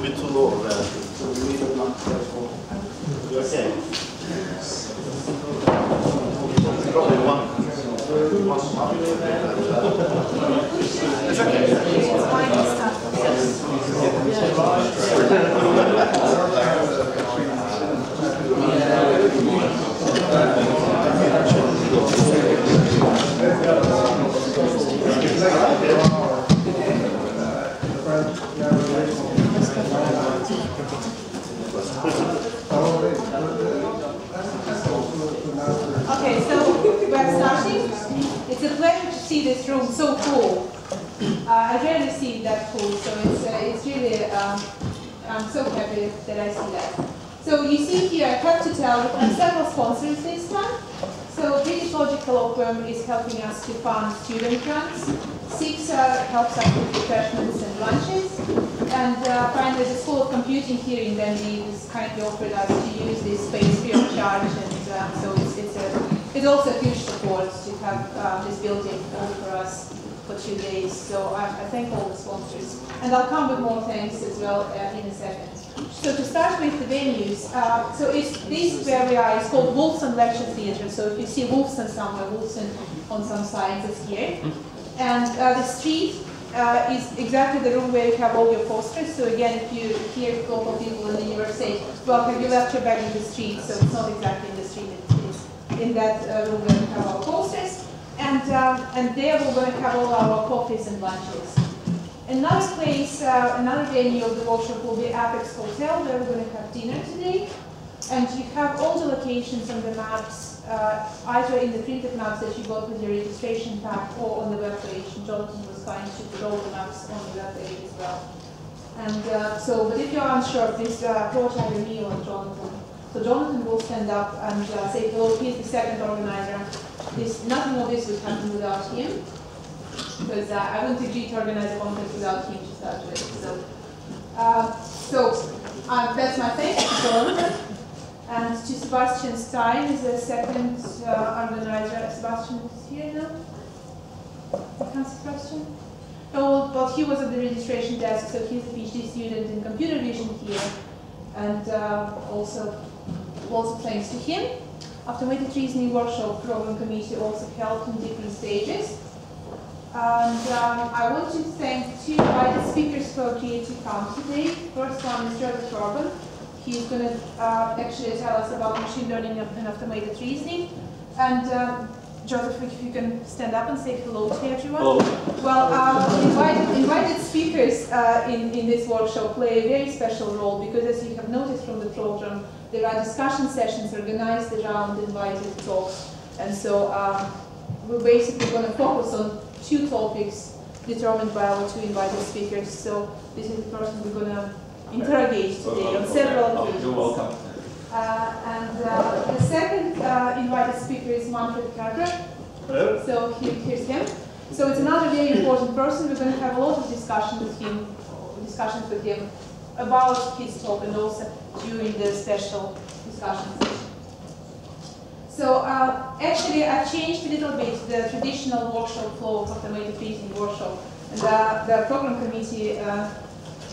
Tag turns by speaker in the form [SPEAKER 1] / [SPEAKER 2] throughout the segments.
[SPEAKER 1] bit too low there. Okay. Probably one. It's okay.
[SPEAKER 2] Okay, so we're starting. It's a pleasure to see this room so full. I rarely see it that full, so it's really, I'm so happy that I see that. So you see here, I have to tell, we have several sponsors this time. So British Logical Open is helping us to fund student grants. SIGSA helps us with refreshments and lunches. And finally, the School of Computing here in Dundee has kindly offered us to use this space free of charge. And so it's also a huge support to have this building all for us for 2 days. So I thank all the sponsors. And I'll come with more thanks as well in a second. So to start with the venues, so this where we are is called Wolfson Lecture Theatre. So if you see Wolfson somewhere, Wolfson on some signs is here. And the street is exactly the room where you have all your posters. So again, if you hear local people in the universe say, well, have you left your bag in the street? So it's not exactly in the street, it's in that room where we have our posters. And there we're going to have all our coffees and lunches. Another place, another venue of the workshop will be Apex Hotel, where we're going to have dinner today. And you have all the locations on the maps, either in the printed maps that you got with your registration pack or on the web page. Jonathan was kind to put all the maps on the web page as well. And but if you're unsure, please approach either me or Jonathan. So Jonathan will stand up and say hello. He's the second organizer. Nothing of this would happen without him, because I wouldn't agree to organize a conference without him to start with. So that's my thanks to Jonathan. And to Sebastian Stein is the second organizer. Sebastian is here now. Can't Sebastian? Oh, but he was at the registration desk, so he's a PhD student in computer vision here. And also thanks to him. Automated Reasoning Workshop Program Committee also helped in different stages. And I want to thank two invited speakers who agreed to come today. First one is Joseph Robin. He's going to actually tell us about machine learning and automated reasoning. And Joseph, if you can stand up and say hello to everyone. Hello. Well, invited speakers in this workshop play a very special role, because as you have noticed from the program, there are discussion sessions organized around invited talks. And so we're basically going to focus on two topics determined by our two invited speakers. So this is the person we're going to interrogate today on several occasions.
[SPEAKER 3] You're welcome.
[SPEAKER 2] The second invited speaker is Manfred Kerber. So here's him. So it's another very important person. We're going to have a lot of discussions with him about his talk and also during the special discussion session. So actually I've changed a little bit the traditional workshop flow of automated reasoning workshop. And the program committee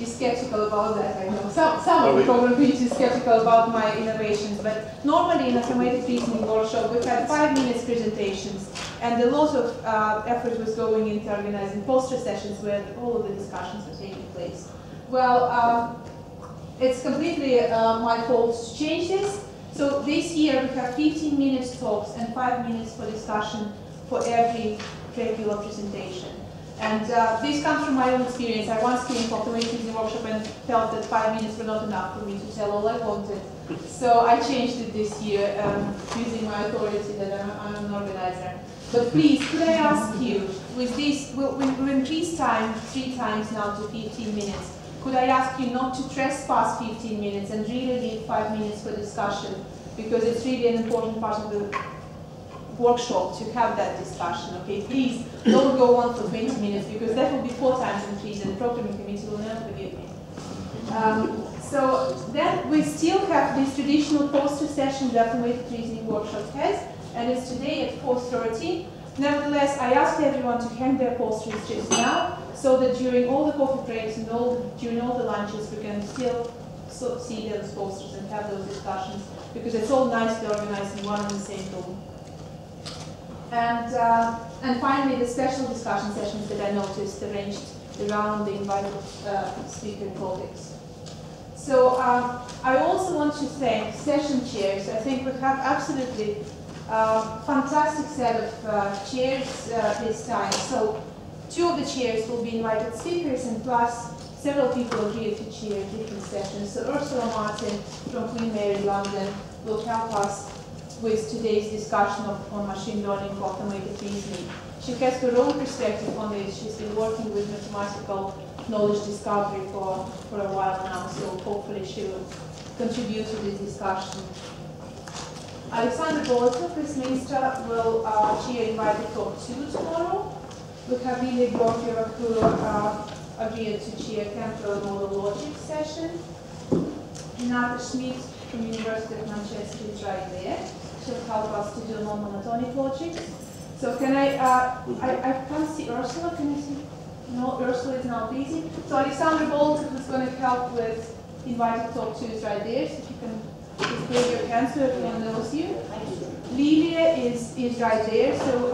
[SPEAKER 2] is skeptical about that, I know. Some of the program committee is skeptical about my innovations, but normally in automated reasoning workshop we had 5 minutes presentations, and a lot of effort was going into organizing poster sessions where all of the discussions were taking place. Well, it's completely my fault to change this. So this year we have 15-minute talks and 5 minutes for discussion for every regular presentation. And this comes from my own experience. I once came to automated reasoning workshop and felt that 5 minutes were not enough for me to tell all I wanted. So I changed it this year using my authority that I'm an organizer. But please, could I ask you, with this, we increased time 3 times now to 15 minutes. Could I ask you not to trespass 15 minutes and really leave 5 minutes for discussion, because it's really an important part of the workshop to have that discussion, okay? Please don't go on for 20 minutes, because that will be 4 times increase and the programming committee will never forgive me. So then we still have this traditional poster session the automated reasoning workshop has, and it's today at 4:30. Nevertheless, I asked everyone to hang their posters just now, so that during all the coffee breaks and during all the lunches, we can still see those posters and have those discussions, because it's all nicely organized in one and the same room. And finally, the special discussion sessions that I noticed arranged around the invited speaker topics. So I also want to thank session chairs. I think we have absolutely fantastic set of chairs this time. So 2 of the chairs will be invited speakers, and plus several people agreed to chair different sessions. So Ursula Martin from Queen Mary London will help us with today's discussion on machine learning for automated reasoning. She has her own perspective on this. She's been working with mathematical knowledge discovery for a while now, so hopefully she will contribute to this discussion. Alexander Bolotov, Westminster, will chair invited talk 2 tomorrow. We have Lily Gorkieva, who agreed to chair temporal model logic session. Renata Schmidt from University of Manchester is right there. She'll help us to do non-monotonic logic. So can I can't see Ursula, can you see? No, Ursula is now busy. So Alexander Bolotov is going to help with invited talk 2 is right there, so if you can just wave your hands so everyone knows you. Lilia is right there, so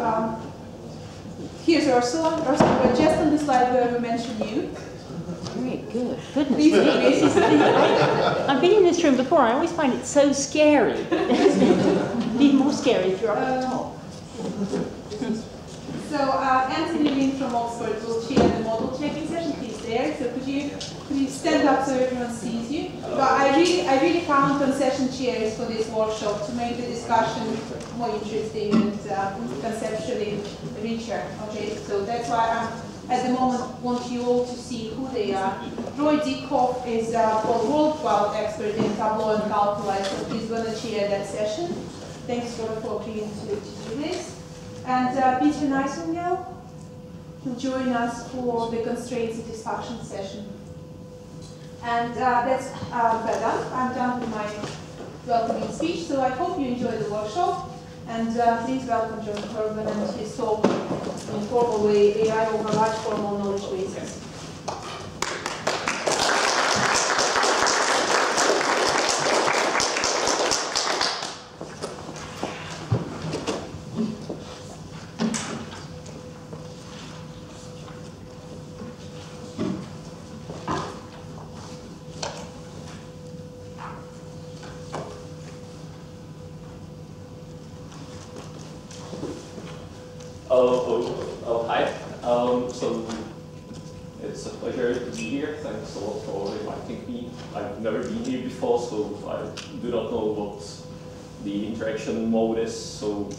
[SPEAKER 2] here's Ursula. Ursula, we're just on the slide where we mentioned you.
[SPEAKER 3] Very good. Goodness me. I've been in this room before. I always find it so scary. Even more scary if you're up at the top.
[SPEAKER 2] So Anthony Lin from Oxford will chair the model checking session. He's there. So could you stand up so everyone sees you? But I really count on session chairs for this workshop to make the discussion more interesting and conceptually richer. Okay, so that's why I'm at the moment want you all to see who they are. Roy Dieckhoff is a world-class expert in Tableau and calculus, so he's going to chair that session. Thanks for agreeing to do this. And Peter Nightingale will join us for the constraint satisfaction session. And that's done. I'm done with my welcoming speech, so I hope you enjoyed the workshop. And please welcome John Corbin and his talk in informal way, AI over large formal knowledge bases.
[SPEAKER 4] Hi. So it's a pleasure to be here. Thanks a lot for inviting me. I've never been here before, so I do not know what the interaction mode is. So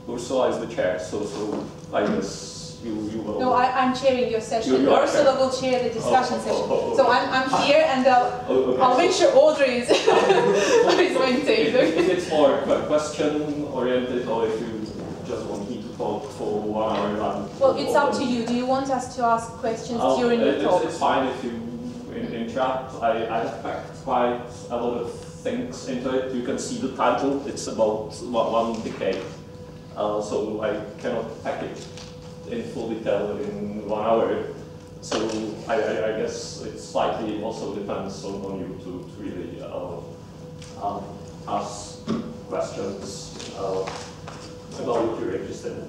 [SPEAKER 4] Ursula is the chair, so I guess you will.
[SPEAKER 2] No, I'm chairing your session. Ursula will chair the discussion session. So I'm here, and I'll make sure Audrey is maintained.
[SPEAKER 4] If it's more question oriented, or if you just want me to talk for 1 hour.
[SPEAKER 2] Well, it's up to you. Do you want us to ask questions during the talk?
[SPEAKER 4] It's fine if you in chat. I have packed quite a lot of things into it. You can see the title. It's about one decade. So I cannot pack it in full detail in 1 hour. So I guess it slightly also depends on you to really ask questions about what you're interested in.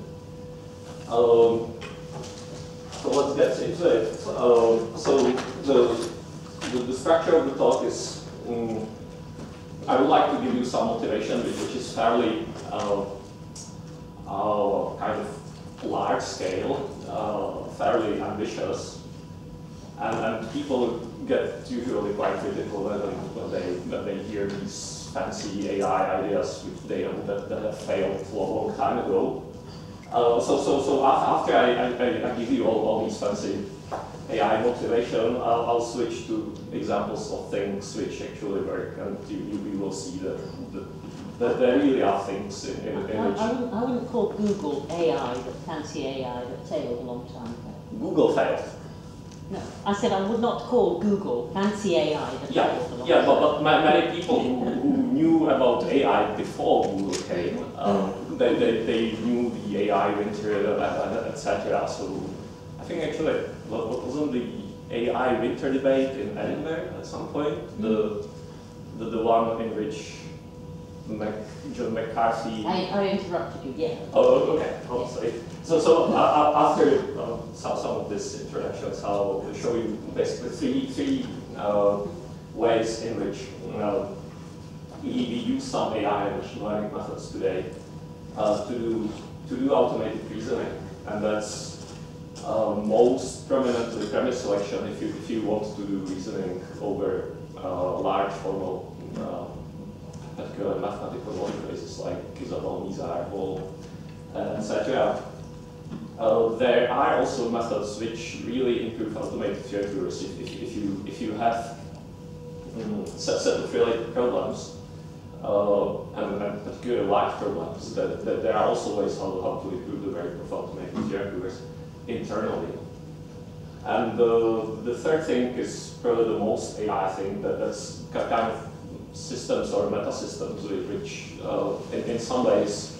[SPEAKER 4] So let's get into it. So the structure of the talk is, I would like to give you some motivation, which is fairly kind of large scale, fairly ambitious, and people get usually quite critical when they hear these fancy AI ideas which that have failed a long time ago. So after I give you all these fancy AI motivation, I'll switch to examples of things which actually work, and you will see that there really are things in which...
[SPEAKER 3] I wouldn't call Google AI, the fancy AI that failed a long time ago.
[SPEAKER 4] Google failed.
[SPEAKER 3] No, I said I would not call Google fancy AI that failed a long time ago.
[SPEAKER 4] But many people who knew about AI before Google came, they knew the AI winter, etc. So, I think actually, wasn't the AI winter debate in Edinburgh at some point? The one in which John McCarthy.
[SPEAKER 3] I interrupted you, yeah.
[SPEAKER 4] Oh, okay. Oh, sorry. So after some of these introductions, I'll show you basically three ways in which we use some AI and machine learning methods today to do automated reasoning, and that's most prominently premise selection. If you want to do reasoning over large formal particular mathematical knowledge bases like Isabelle, Nizar, Hall, etc. There are also methods which really improve automated accuracy. If you have set of related problems and particularly large problems, that there are also ways how to improve the rate of automated accuracy internally. And the third thing is probably the most AI thing, that's kind of systems or meta systems which in some ways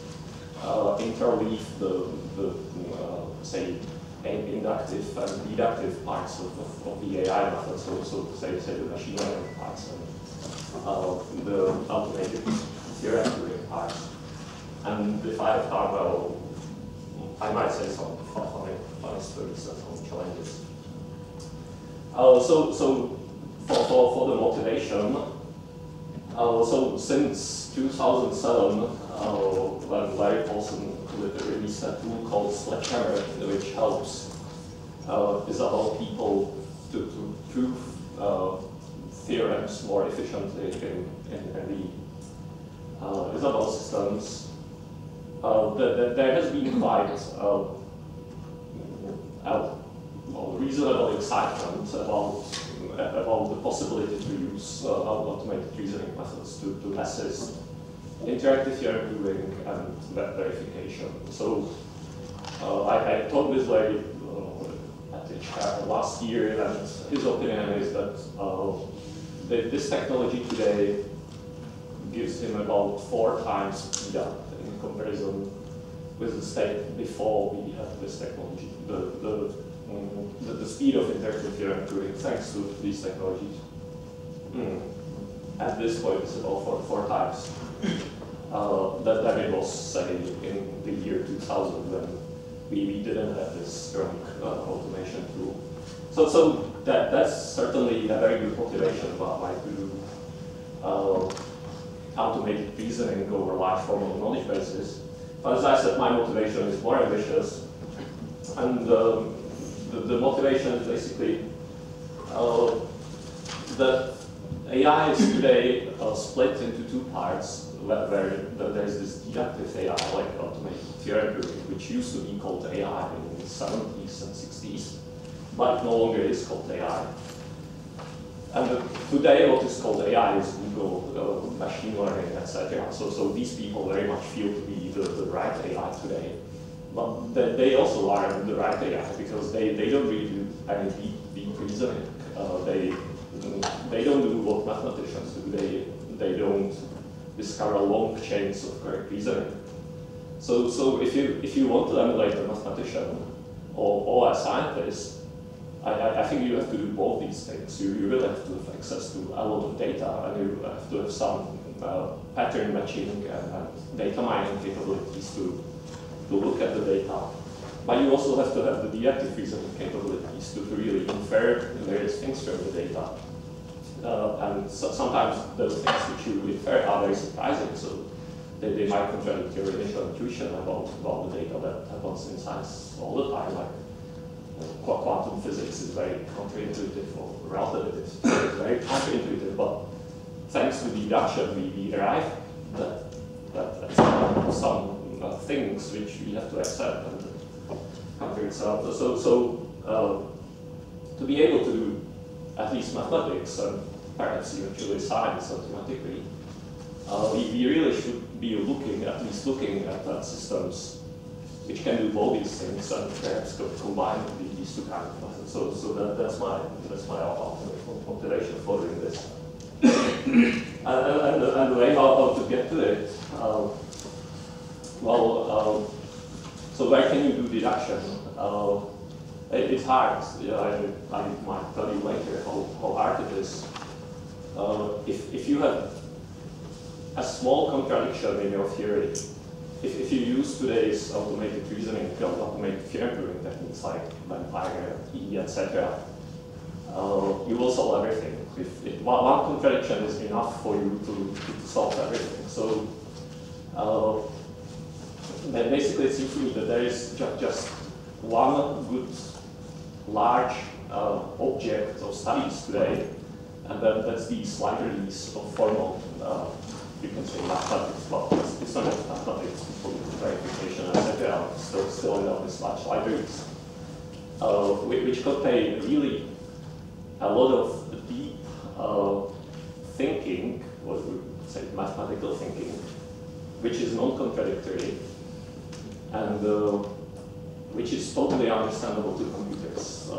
[SPEAKER 4] interleave the say inductive and deductive parts of the AI method, so say the machine learning parts and the automated theoretical parts. And if I have time, I might say some funny stories and some challenges. So for the motivation, so since 2007, when Larry Paulson released a tool called Sledgehammer, which helps Isabelle people to prove theorems more efficiently in the Isabelle systems, there has been quite reasonable excitement about the possibility to use automated reasoning methods to assist interactive theorem proving and web verification. So I talked with Larry at the last year, and his opinion is that this technology today gives him about 4 times speed up in comparison with the state before we had this technology. The speed of interactive theorem proving thanks to these technologies at this point is about 4 times that it was, say, in the year 2000 when we didn't have this strong automation tool. So that's certainly a very good motivation about why to do automated reasoning over large formal knowledge bases. But as I said, my motivation is more ambitious, and the motivation is basically that AI is today split into 2 parts, where there's this deductive AI, like automated theorem proving, which used to be called AI in the 70s and 60s, but it no longer is called AI. And today what is called AI is Google, machine learning, etc. So these people very much feel to be the right AI today. But they also are the right AI because they don't really do any deep reasoning. They don't do what mathematicians do. They don't discover long chains of correct reasoning. So if you want to emulate a mathematician or a scientist, I think you have to do both these things. You really have to have access to a lot of data, and you have to have some pattern matching and data mining capabilities to look at the data. But you also have to have the deductive reasoning capabilities to really infer various things from the data. And sometimes those things which you infer are very surprising, so they might contradict your initial intuition about the data. That happens in science all the time. Like quantum physics is very counterintuitive, or relativity is very counterintuitive, but thanks to deduction, we arrive at some things which we have to accept and counter itself. So to be able to do at least mathematics and perhaps eventually science automatically, we really should be looking at systems which can do both these things and perhaps combine these 2 kinds of methods. So that's my ultimate motivation for doing this. and the way how to get to it. So where can you do deduction? It's hard. Yeah, I might tell you later how hard it is. If you have a small contradiction in your theory, if you use today's automated reasoning, automated theorem-proving techniques like vampire, E, etc., you will solve everything. If one contradiction is enough for you to solve everything. So then basically it seems to me that there is just one good large object of studies today, and that's these libraries of formal, you can say mathematics, but it's not mathematics, verification, etc. Still in these large libraries, which contain really a lot of deep thinking, or we would say mathematical thinking, which is non-contradictory, and which is totally understandable to computers.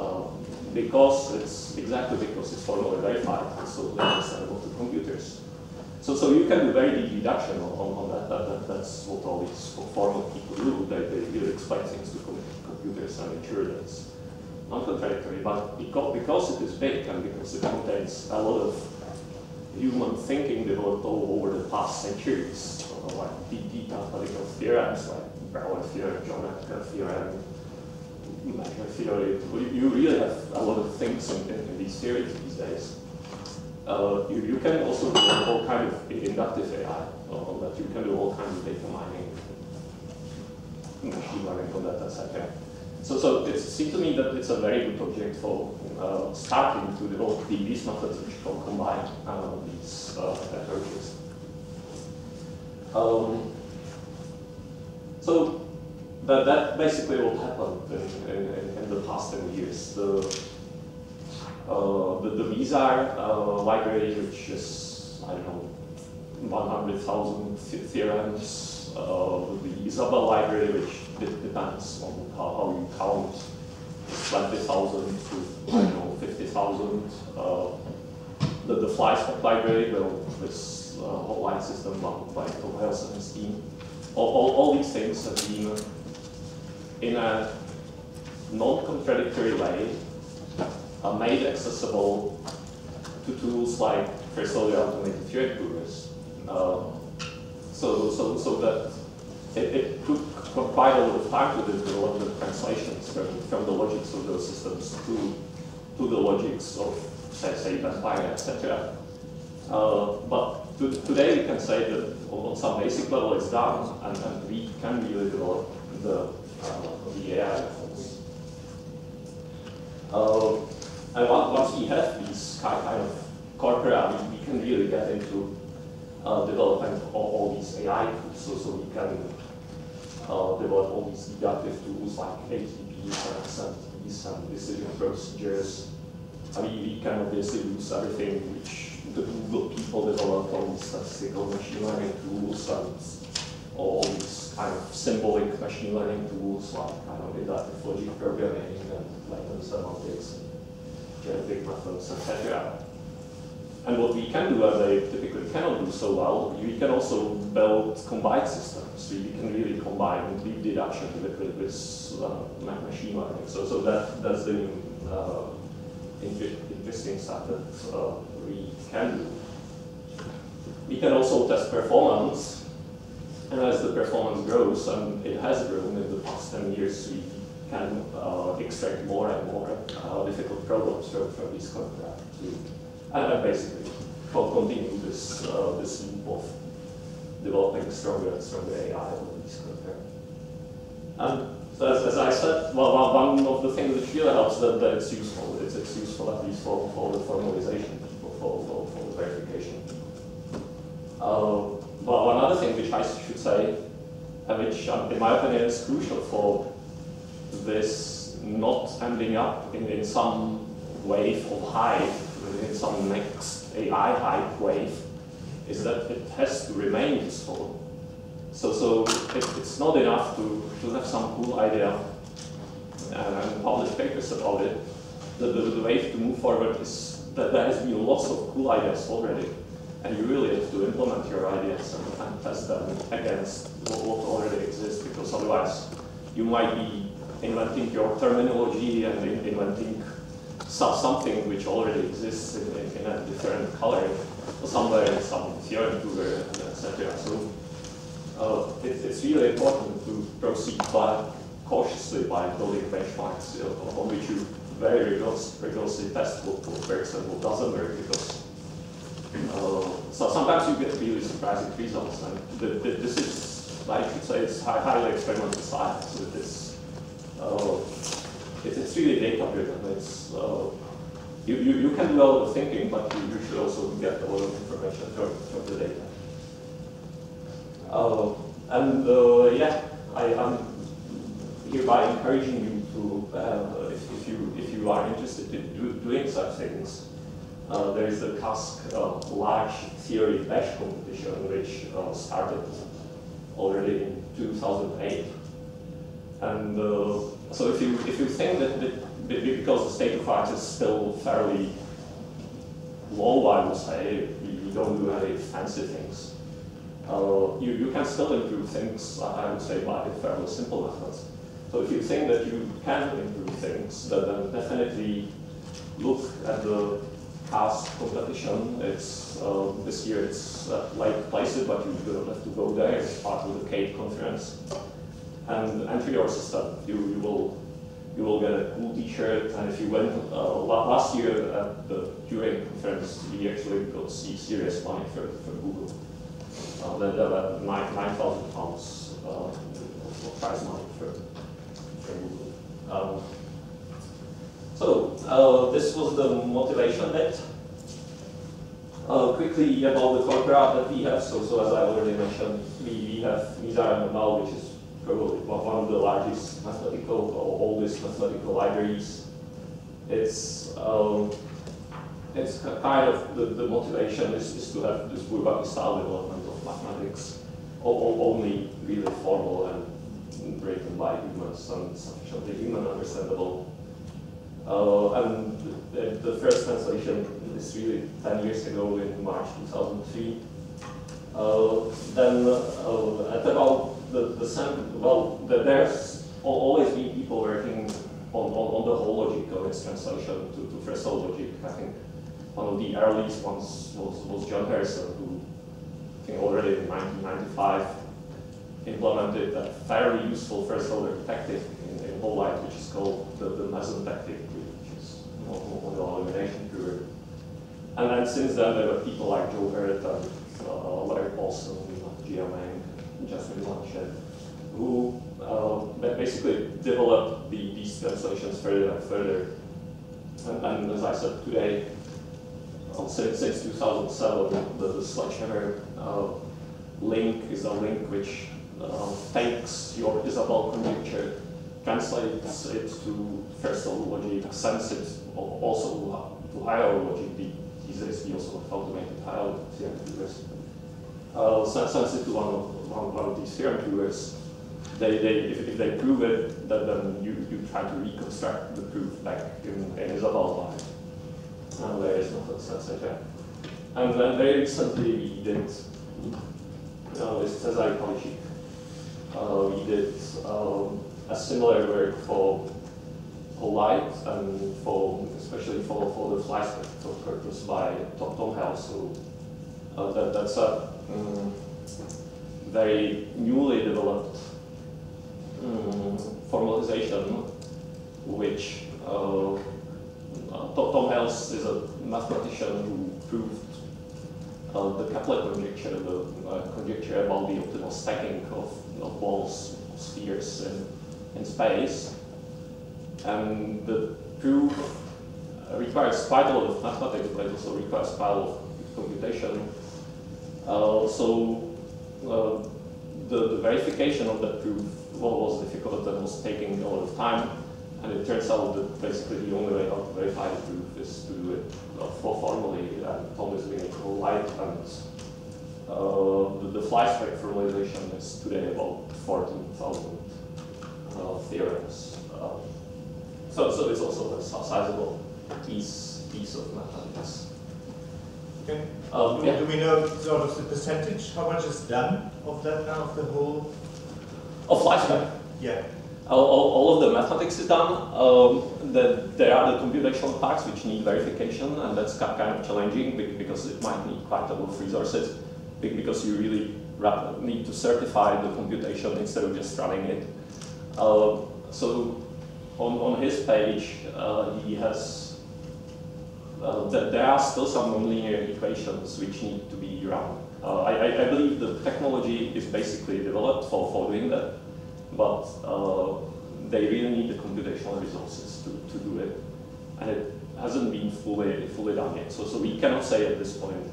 [SPEAKER 4] Because it's formally verified, it's totally understandable to computers. So you can do very deep deduction on that. That's what all these formal people do. They really explain things to computers and ensure that it's non-contradictory. But because it is big and because it contains a lot of human thinking developed all over the past centuries, like deep mathematical theorems, like Brouwer theorem, geometrical theorem, measure theory. You really have a lot of things in these theories these days. You can also do all kind of inductive AI on that. You can do all kinds of data mining, machine learning on that, etc. So it seems to me that it's a very good object for starting to develop these methods which can combine these approaches. So that basically what happened in the past 10 years. The Mizar library, which is, I don't know, 100,000 theorems, the Isabel library, which depends on how you count, 20,000 to, I don't know, 50,000. The FlySpec library, this hotline system by Tobias and his team. All these things have been, in a non-contradictory way, made accessible to tools like, first of all, the automated theorem provers. So that it took quite a lot of time to develop the translations from the logics of those systems to the logics of, say vampire, etc. But today we can say that on some basic level it's done, and we can really develop the AI methods. And once we have these kind of corpora, we can really get into development of all these AI tools. So we can develop all these deductive tools like ATPs and SMTs and decision procedures. I mean, we can obviously use everything which the Google people developed, all these statistical machine learning tools and all these kind of symbolic machine learning tools like, I don't know, inductive logic programming and latent semantics, genetic methods, etc. And what we can do, as they typically cannot do so well, we can also build combined systems. We can really combine deep deduction with machine learning. So that's the interesting stuff that we can do. We can also test performance, and as the performance grows, and it has grown in the past 10 years, we can extract more and more difficult problems from these contracts. And basically continue this loop of developing stronger and stronger AI on these contracts. And so as I said, well, one of the things which really helps that it's useful. It's useful at least for the formalization people, for the verification people. But one other thing which I should say, and which in my opinion is crucial for this not ending up in some wave of hype, in some next AI hype wave, is that it has to remain useful. So it's not enough to have some cool idea and publish papers about it. The way to move forward is that there has been lots of cool ideas already, and you really have to implement your ideas and test them against what already exists, because otherwise you might be inventing your terminology and inventing something which already exists in a different color, or somewhere in some theorem tool, etc. So it's really important to proceed cautiously by building benchmarks on which you very rigorously test what works and what doesn't work, because so sometimes you get really surprising results, and this is, I should say, it's highly experimental science. So it's really data driven. It's you can do a lot of thinking, but you should also get a lot of information from the data. Yeah, I'm hereby encouraging you to, if you are interested in doing such things, there is the CASC large theory bash competition, which started already in 2008. And so if you think that because the state of art is still fairly low, I would say, you don't do any fancy things, you can still improve things, I would say, by fairly simple methods. So if you think that you can improve things, then definitely look at the CASC competition. It's this year it's Lake Placid, but you don't have to go there. It's part of the CAPE conference. And enter your system. You will get a cool T-shirt. And if you went last year at the Turing conference, we actually got serious money for Google. There were £9,000 of prize money for Google. So this was the motivation bit. Quickly about the corpora that we have. So as I already mentioned, we have MISA-ML, which is probably one of the largest mathematical or oldest mathematical libraries. It's kind of the motivation is to have this Bourbaki style development of mathematics, only really formal and written by humans and sufficiently human understandable. And the first translation is really 10 years ago in March 2003. Then at about there's always been people working on the whole logic of its translation to threshold logic. I think one of the earliest ones was John Harrison, who I think already in 1995 implemented a fairly useful threshold architecture in whole light, which is called the Mason tactic, which is model elimination theory. And then since then there were people like Joe Barrett and Larry Paulson, Gia Meng, Jasmine Blanchet, who basically developed these translations further and further. And as I said today, since 2007, the Sledgehammer link is a link which takes your Isabelle conjecture, translates it to first order logic, sends it also to higher order logic. These days we also have automated higher order theorem viewers. Sends it to one of these theorem viewers. If they prove it, then you try to reconstruct the proof back in Isabelle's line. And various methods, etc. And then very recently we did, with Cezary Kolicik, we did a similar work for light and especially for the fly spectral purpose by Tom House. So that's a very newly developed formalization, which Tom Hales is a mathematician who proved the Kepler conjecture, the conjecture about the optimal stacking of balls, spheres in space. And the proof requires quite a lot of mathematics, but it also requires quite a lot of computation. The verification of that proof was difficult and was taking a lot of time. And it turns out that basically the only way how to verify the proof is to do it formally, and Tom is doing it for light. And the fly spec formalization is today about 14,000 theorems. So it's also a sizable piece of mathematics.
[SPEAKER 1] Okay.
[SPEAKER 4] Yeah.
[SPEAKER 1] Do we know sort of the percentage? How much is done of that now, of the whole?
[SPEAKER 4] Of fly spec?
[SPEAKER 1] Yeah.
[SPEAKER 4] All of the mathematics is done. There are the computational parts which need verification, and that's kind of challenging because it might need quite a lot of resources, because you really need to certify the computation instead of just running it. So on his page, he has, there are still some nonlinear equations which need to be run. I believe the technology is basically developed for doing that, but they really need the computational resources to do it, and it hasn't been fully done yet. So we cannot say at this point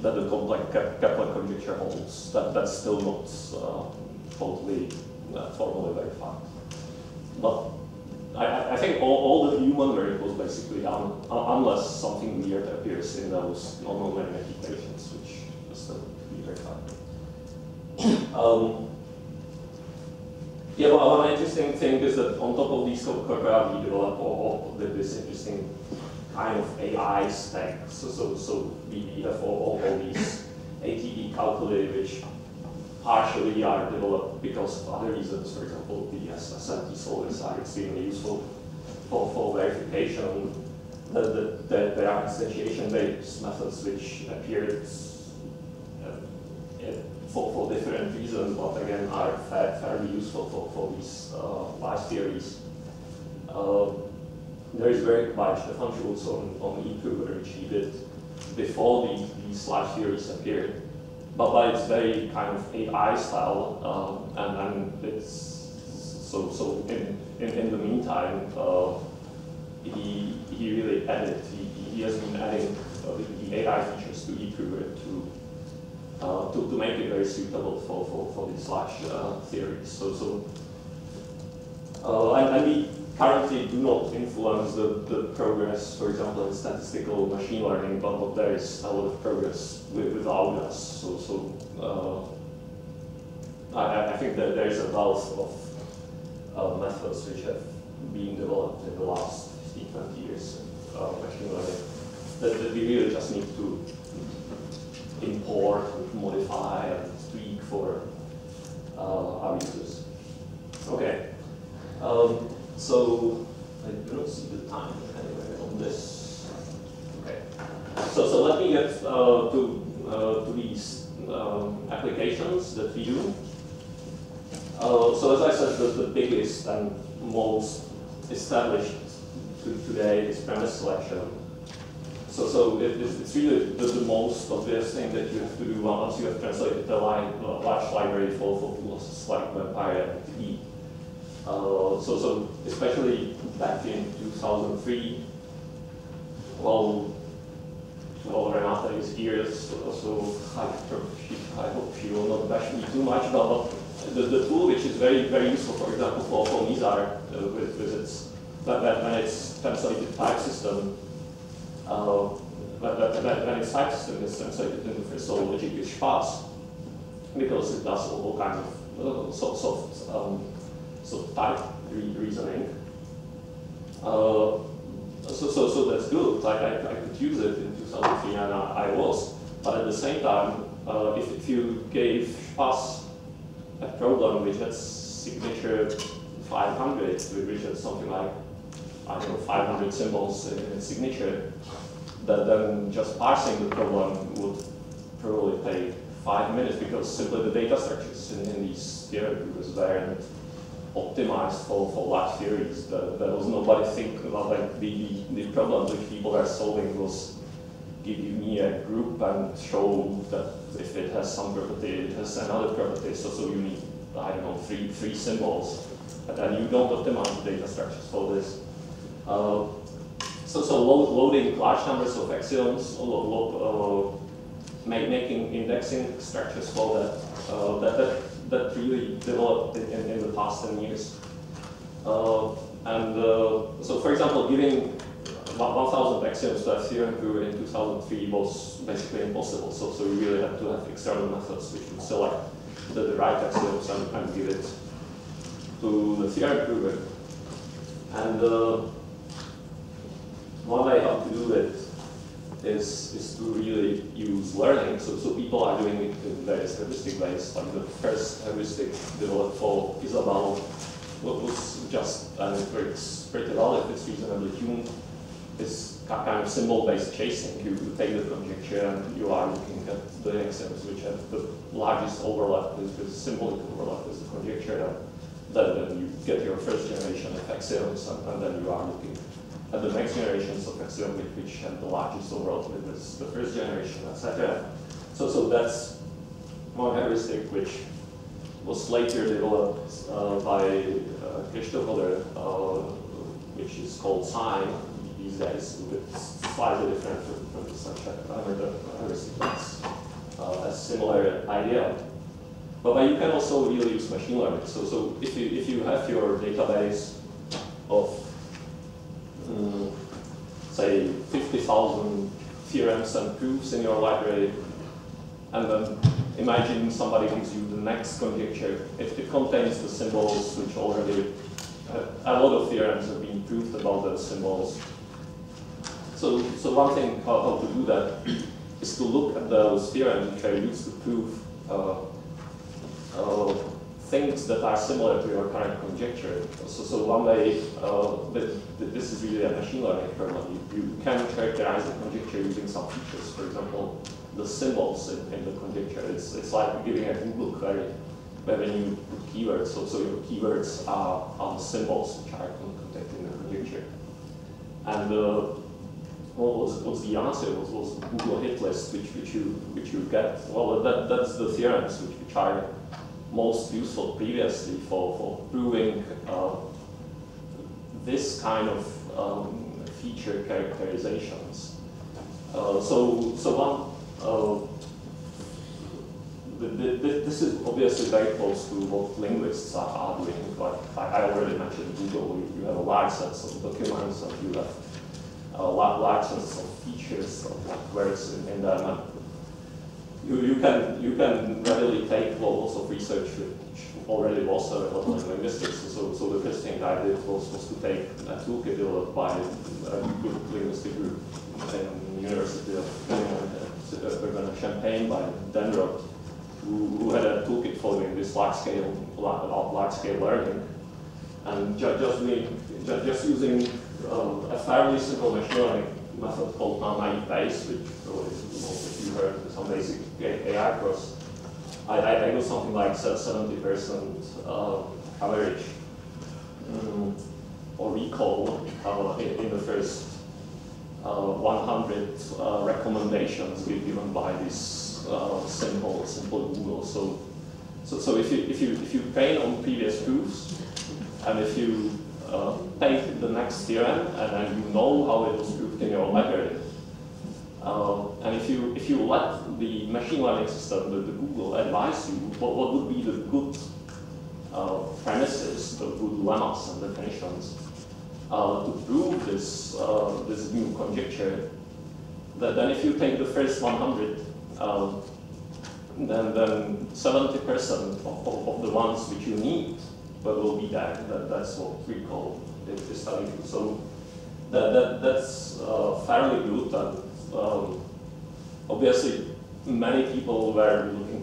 [SPEAKER 4] that the complex Kepler conjecture holds. That's still not totally formally verified. But I think all the human work was basically done, unless something weird appears in those non-linear equations, which is still to be verified. Yeah, well, one interesting thing is that on top of these corpora, we develop this interesting kind of AI stack. So we have all these ATD calculi, which partially are developed because of other reasons. For example, the SMT solvers are extremely useful for verification. There are instantiation-based methods which appeared for different reasons, but again are fairly useful for these large theories. There is very much Stefan Schulz on eProver, which he did before these large theories appeared. But it's very kind of AI style, and it's so in the meantime, he really added, he has been adding the AI features to eProver to make it very suitable for these large theories. And we currently do not influence the progress, for example, in statistical machine learning, but there is a lot of progress without us. I think that there is a wealth of methods which have been developed in the last 15-20 years of machine learning that we really just need to import, modify, and tweak for our users. Okay. So I do not see the time anyway on this. Okay. So let me get to these applications that we do. So as I said, the biggest and most established today is premise selection. So it's really the most obvious thing that you have to do once you have translated a large library for tools like Vampire and E. So especially back in 2003, well Renata is here, so I hope she will not bash me too much, but the tool which is very useful, for example, for Mizar with its, when it's translated type system, when its type system is translated into first order logic is sparse, because it does all kinds of soft type reasoning. So that's good. I could use it in 2003, and I was. But at the same time, if you gave sparse a problem which has signature 500, which has something like, I don't know, 500 symbols in its signature, then just parsing the problem would probably take 5 minutes, because simply the data structures in these theory proofs weren't optimized for large theories. There was nobody thinking about, like, the problems which people are solving was give me a group and show that if it has some property, it has another property. So you need, I don't know, three symbols, and you don't optimize the data structures for this. So loading large numbers of axioms, making indexing structures for that really developed in the past 10 years. So for example, giving 1,000 axioms to a theorem prover in 2003 was basically impossible. So you really had to have external methods which would select the right axioms and give it to the theorem prover. And one way how to do it is to really use learning. So people are doing it in various heuristic ways. Like the first heuristic developed for Isabel was just, and it works pretty well if it's reasonably tuned, is kind of symbol-based chasing. You take the conjecture and you are looking at the axioms which have the largest overlap with symbolic overlap with the conjecture. Then you get your first generation of axioms, and then you are looking at the next generations of axioms which have the largest overlap with the first generation, etc. So that's one heuristic which was later developed by Christopher, which is called sign these days, it's slightly different from such another heuristic that's a similar idea. But you can also really use machine learning. So if you have your database of say 50,000 theorems and proofs in your library, and then imagine somebody gives you the next conjecture. It contains the symbols which already a lot of theorems have been proved about those symbols. So one thing how to do that is to look at those theorems which are used to prove things that are similar to your current conjecture. So one way, this is really a machine learning problem. You can characterize the conjecture using some features. For example, the symbols in the conjecture. It's like giving a Google query when you put keywords. So your keywords are the symbols which are contained in the conjecture. And what's the answer? What's the Google hit list which you get? Well, that's the theorems which are most useful previously for proving this kind of feature characterizations. This is obviously very close to what linguists are doing. But I already mentioned Google. You have a large set of documents, and you have large sets of features of like words in them. You can readily take lots of research which already was available in linguistics. So the first thing I did was to take a toolkit developed by a good linguistic group in the University of Champaign by Denrod, who had a toolkit following this large-scale learning, and just using a fairly simple machine learning method called naive Bayes, which if you heard some basic AI course, I got something like 70% coverage or recall in the first 100 recommendations given by this simple Google. So if you train on previous proofs, and if you take the next theorem and then you know how it was proved in your library, and if you let the machine learning system, the Google, advise you what would be the good premises, the good lemmas and definitions to prove this this new conjecture, then if you take the first 100, then 70% of the ones which you need will be there. That's what we call the study. So that's fairly good. And obviously, many people were looking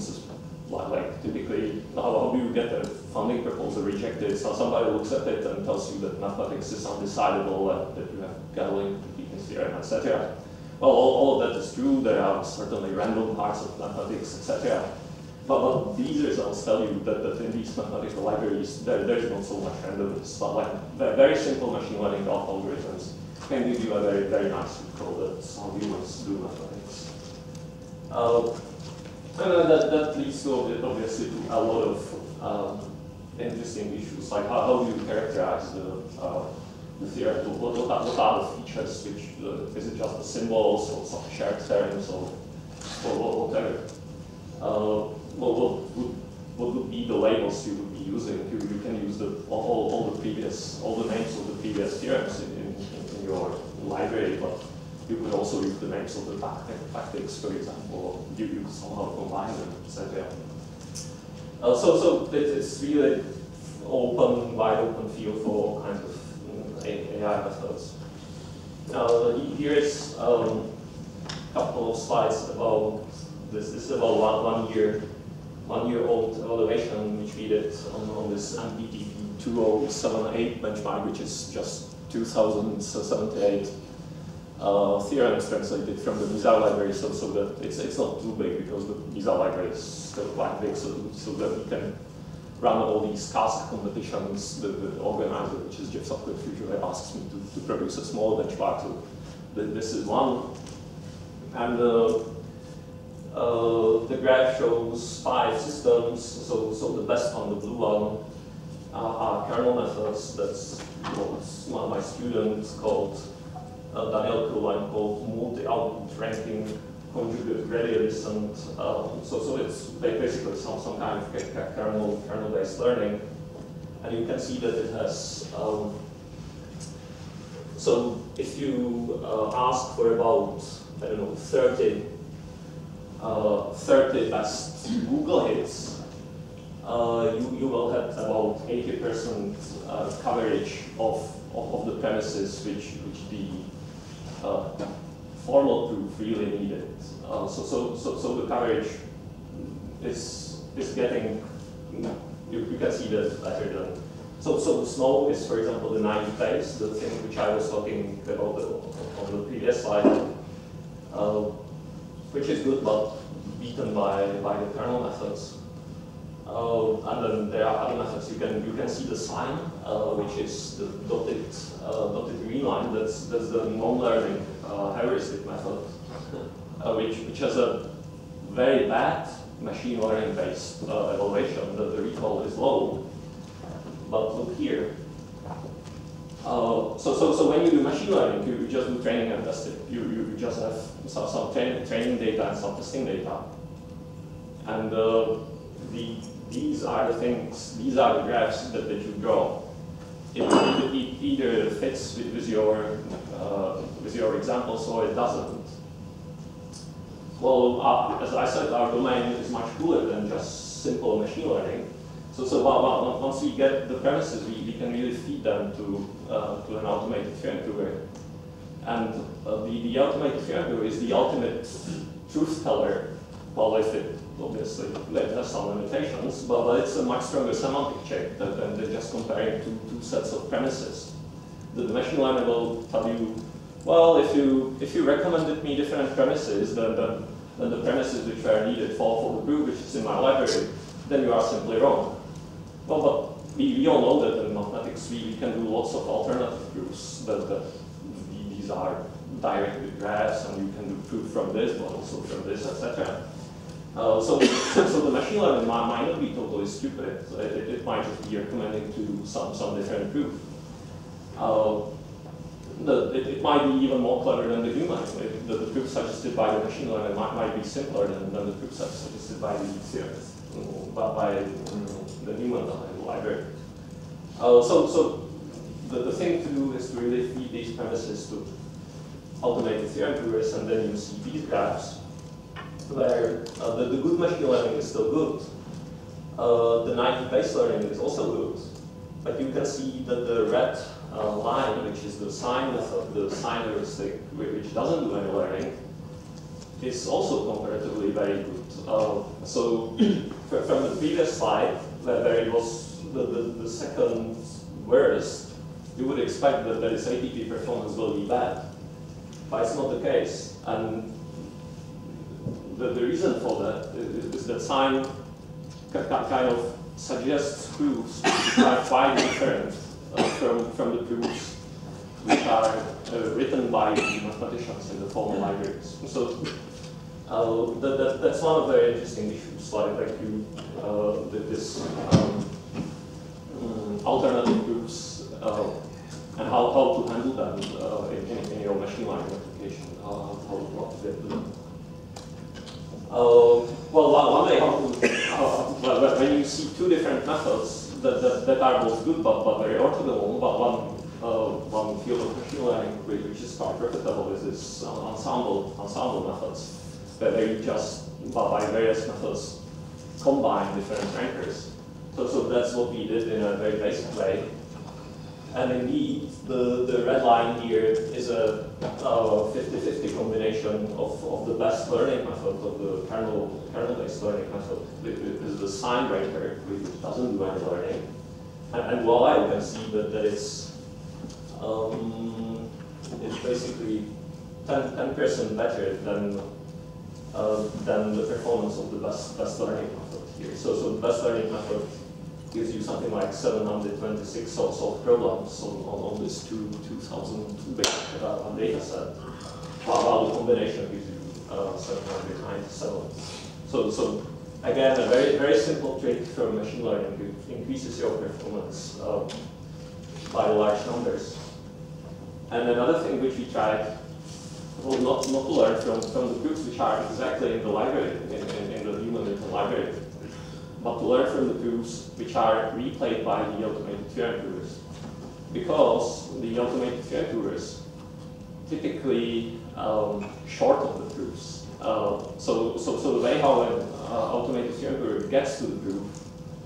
[SPEAKER 4] like typically, how do you get a funding proposal rejected? So somebody looks at it and tells you that mathematics is undecidable, and that you have Galois completeness theorem, etc. Well, all of that is true. There are certainly random parts of mathematics, etc. But these results tell you that in these mathematical libraries, there is not so much randomness. But like very simple machine learning algorithms can give you a very, very nice recall that's how humans do mathematics. And that leads to obviously to a lot of interesting issues, like how do you characterize the theorem? What are the features? Which is it just the symbols or some shared terms or whatever? What would be the labels you would be using? You can use all the names of the previous theorems in your library, but you could also use the names of the tactics, for example. You could somehow combine them, etc. So it's really wide open field for all kinds of AI methods. Here is a couple of slides about this. This is about one year old evaluation which we did on this MPTP2 2078 benchmark, which is just 2078 theorems translated from the Mizar library, so that it's not too big because the Mizar library is still quite big, so that we can run all these task competitions. The organizer, which is Jeff Software Future, asks me to produce a small benchmark. So this is one, and the graph shows 5 systems. So the best one, the blue one, are kernel methods. That's one of my students called Daniel Kuhlein, called multi-output ranking conjugate gradient. So it's basically some kind of kernel-based learning, and you can see that it has. So if you ask for about, I don't know, 30 best Google hits, you will have about 80% coverage of the premises which the formal proof really needed. So the coverage is getting, you can see that better than. So the snow is, for example, the naive base, the thing which I was talking about on the previous slide, which is good but beaten by the kernel methods. And then there are other methods. You can see the sign, which is the dotted green line. That's the non-learning heuristic method, which has a very bad machine learning based evaluation. The recall is low. But look here. So when you do machine learning, you just do training and testing. You just have some training data and some testing data. And these are the things, these are the graphs that you draw. It either fits with your examples or it doesn't. Well, as I said, our domain is much cooler than just simple machine learning. So once we get the premises, we can really feed them to an automated theorem prover. And the automated theorem prover is the ultimate truth teller. Well, if it obviously has some limitations, but it's a much stronger semantic check than just comparing two sets of premises. The machine learner will tell you, well, if you recommended me different premises than the premises which are needed for the proof which is in my library, then you are simply wrong. Well, but we all know that in mathematics we can do lots of alternative proofs that these are direct with graphs, and you can do proof from this, but also from this, etc. So the machine learning might not be totally stupid. It might just be recommending to some different proof. It might be even more clever than the human. The proof suggested by the machine learning might be simpler than the proof suggested by the theorist, by the human library. So the thing to do is to really feed these premises to automated theorem provers, and then you see these graphs where the good machine learning is still good. The naive base learning is also good, but you can see that the red line, which is the sign method, the sign heuristic, which doesn't do any learning, is also comparatively very good. So from the previous slide, where it was the second worst, you would expect that its ATP performance will be bad, but it's not the case. And the reason for that is that sign kind of suggests proofs which are quite different from the proofs which are written by mathematicians in the formal libraries. So that's one of the very interesting issues, like this alternative proofs and how to handle them in your machine learning application, how to get to them. Well, one way when you see two different methods that are both good but very orthogonal, but one field of machine learning which is quite profitable is this ensemble methods, where you just by various methods combine different rankers. So that's what we did in a very basic way. And indeed, the red line here is a 50-50 combination of the best learning method, of the kernel-based learning method. It is the sign ranker, which doesn't do any learning, And voila, you can see that it's basically 10% better than the performance of the best learning method here. So the best learning method gives you something like 726 solved problems on this 2,000 big data set, while the combination gives you 797. So again, a very simple trick from machine learning. It increases your performance by large numbers. And another thing which we tried, well, not to learn from the groups which are exactly in the library, in the human written library, but to learn from the proofs which are replayed by the automated theorem provers. Because the automated theorem provers typically shorten the proofs. So the way how an automated theorem prover gets to the proof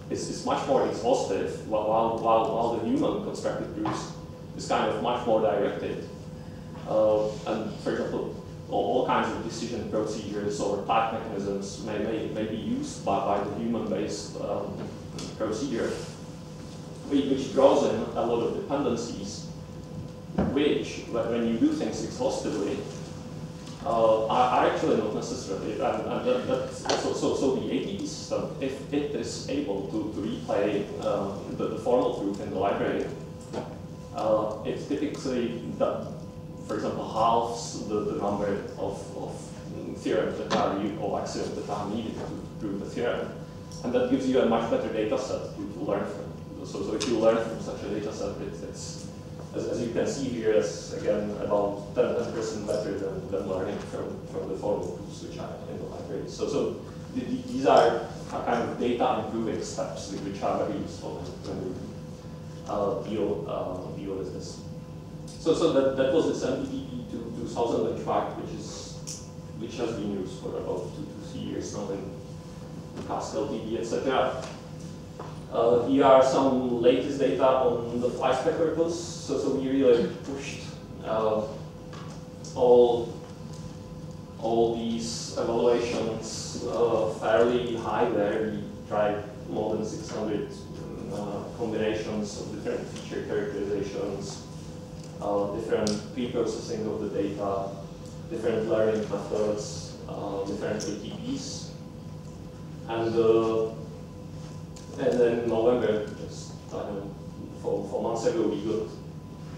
[SPEAKER 4] is much more exhaustive, while the human constructed proofs is kind of much more directed. And for example, all kinds of decision procedures or type mechanisms may be used by the human-based procedure, which draws in a lot of dependencies, which, when you do things exhaustively, are actually not necessary. So the ATP system, if it is able to replay the formal proof in the library, it typically, for example, halves the number of theorems that are or axioms that are needed to prove the theorem. And that gives you a much better data set to learn from. So if you learn from such a data set, it's as you can see here, it's again about 10% better than learning from the formal proofs which are in the library. So these are kind of data improving steps which are very useful when we deal with this. So that was this MPPP 2000 benchmark, which has been used for about 2 to 3 years now in Pascal, DB, etc. Here are some latest data on the flyspeck corpus. So we really pushed all these evaluations fairly high there. We tried more than 600 combinations of different feature characterizations, different pre-processing of the data, different learning methods, different ATPs. And then in November, just 4 months ago, we got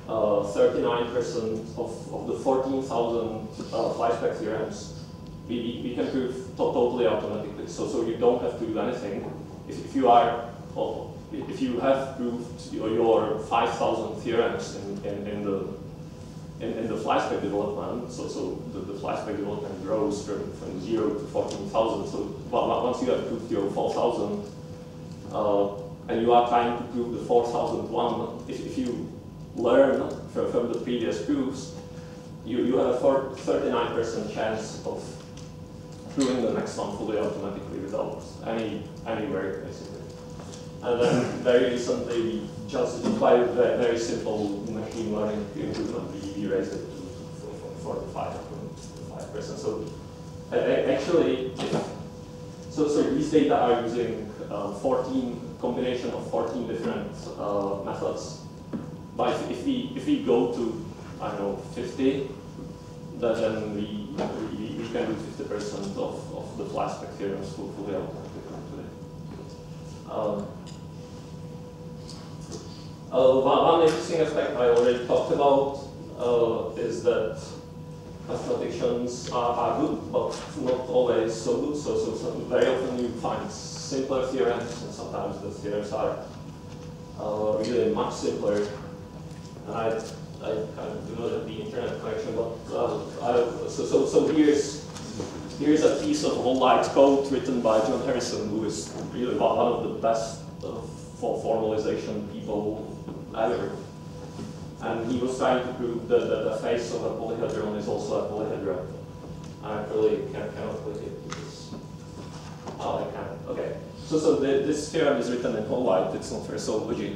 [SPEAKER 4] 39% of the 14,000 flyspeck theorems we can prove totally automatically. So you don't have to do anything. If you have proved your 5,000 theorems in the flyspeck development, so the flyspeck development grows from 0 to 14,000. So once you have proved your 4,000, and you are trying to prove the 4,001, if you learn from the previous proofs, you have a 39% chance of proving the next one fully automatically without any work, basically. And then very recently, we just by a very simple machine learning improvement, we raised it to 45%. So actually, so these data are using 14 combination of 14 different methods. But if we go to, I don't know, 50, then we can do 50% of the flyspeck theorems fully automatically. One interesting aspect I already talked about is that mathematicians are good, but not always so good. So very often you find simpler theorems, and sometimes the theorems are really much simpler. And I kind of do not have the internet connection, but so here's a piece of whole-light code written by John Harrison, who is really one of the best for formalization people ever. And he was trying to prove that the face of a polyhedron is also a polyhedron. I really cannot click it because I can't. Okay. So this theorem is written in whole light. It's not very so logic.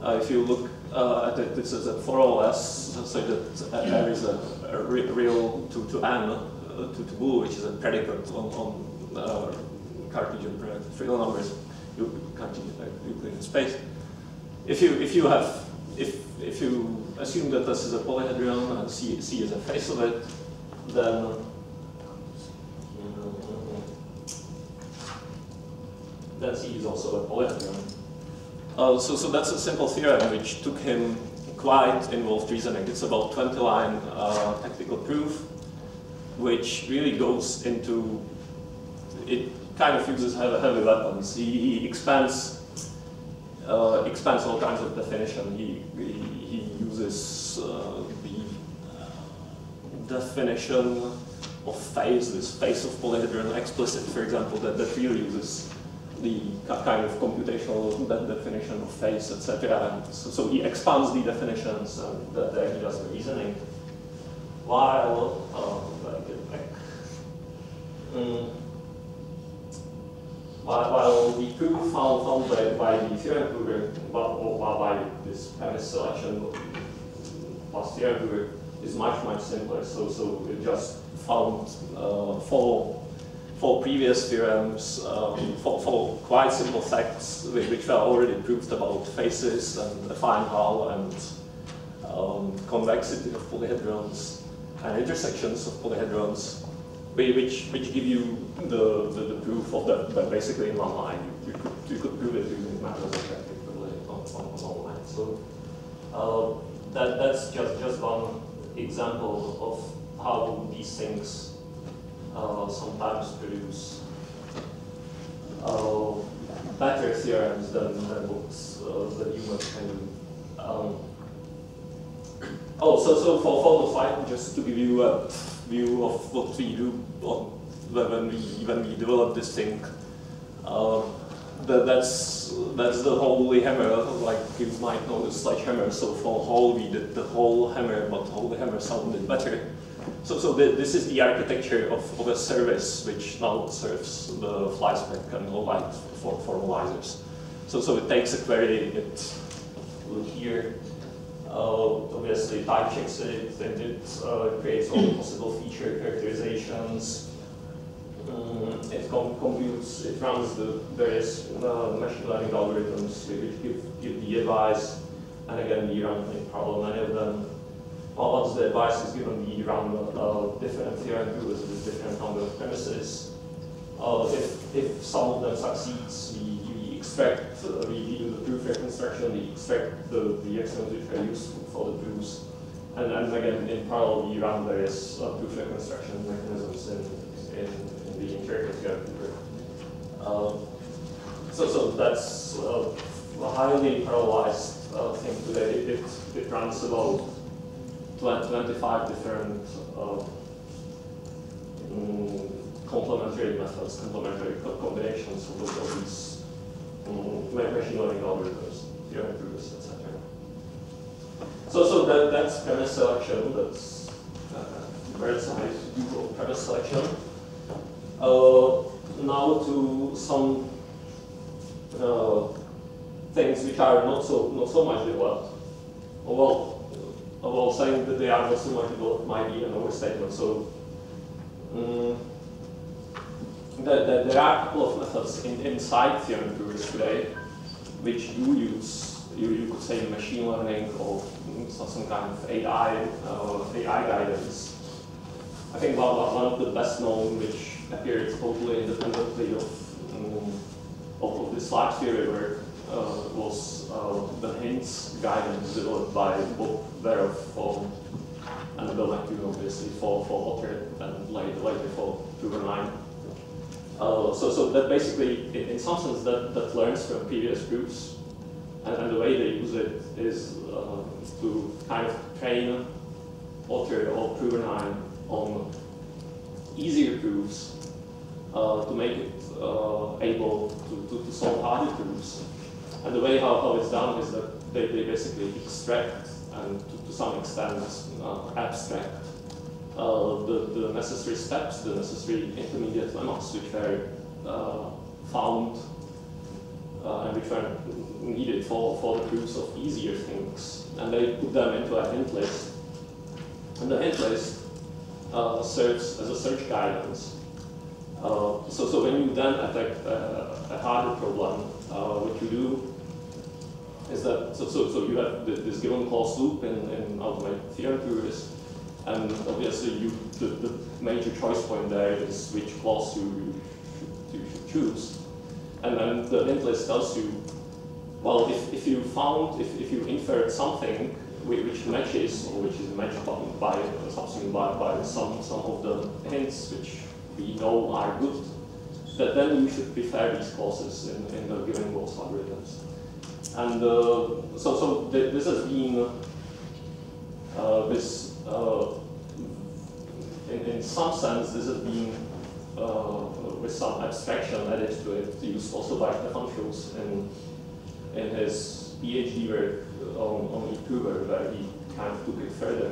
[SPEAKER 4] If you look at it, it says that for all s, so that there is a real to n to blue, which is a predicate on Cartesian predicate real numbers, Cartesian Euclidean space. if you assume that this is a polyhedron and C is a face of it, then C is also a polyhedron. So that's a simple theorem which took him quite involved reasoning. It's about 20-line technical proof, which really goes into, it kind of uses heavy weapons. He expands all kinds of definition. He uses the definition of phase, this phase of polyhedron explicit, for example, that really uses the kind of computational definition of phase, etc. And so he expands the definitions, and there he does the reasoning. While while the proof found by the theorem prover, by this premise selection plus theorem prover, is much simpler. So it just found for previous theorems, for quite simple facts which were already proved about phases and affine hull and convexity of polyhedrons and intersections of polyhedrons, which give you the proof of that basically in one line. You could prove it using methods of practically on one line. So that's just one example of how these things sometimes produce better theorems than what the humans can do. So for the slide, just to give you a view of what we do when we develop this thing. That's the holy hammer, like you might know the sledgehammer. So for whole we did the whole hammer, but holy hammer sounded better. So this is the architecture of a service which now serves the fly spec and all like for formalizers. So it takes a query, it will here obviously type checks it, and it creates all the possible feature characterizations. It computes, it runs the various machine learning algorithms which give the advice, and again we run in parallel many of them. Once the advice is given, we run different theorem proofs with different number of premises. If some of them succeeds, we extract, we do the proof reconstruction, we extract the extremes which are useful for the proofs, and again in parallel we run various proof reconstruction mechanisms in the interactive theorem proof. So that's a highly parallelized thing today. It runs about 25 different complementary methods, complementary combinations of these machine learning algorithms, theorem proofs, etc. So that's premise selection. That's very size usual premise selection. Now to some things which are not so much developed. Well, saying that they are not so much developed might be an overstatement. So there are a couple of methods inside theorem proofs today which do use, you could say, machine learning or some kind of AI guidance. I think one of the best known, which appeared totally independently of this large theory work, was the hints guidance developed by both Verov and Belnacune, obviously, for Otter and later for Tuber9. So that basically, in some sense, that learns from previous proofs, and the way they use it is to kind of train Otter or Tuber9 on easier proofs to make it able to solve harder proofs. And the way how it's done is that they basically extract and to some extent abstract the necessary steps, the necessary intermediate lemmas which were found and which were needed for the proofs of easier things. And they put them into a hint list. And the hint list serves as a search guidance. So when you then attack a harder problem, what you do is that, so you have this given clause loop in automated theorem theories, and obviously the major choice point there is which clause you should choose. And then the hint list tells you, well, if you inferred something which matches, or which is matched by subsumed by some of the hints which we know are good, then you should prefer these clauses in the given clause algorithms. And so this has been in some sense, this has been with some abstraction added to it, used also by Stefan Schulz in his PhD work on eProver, where he kind of took it further,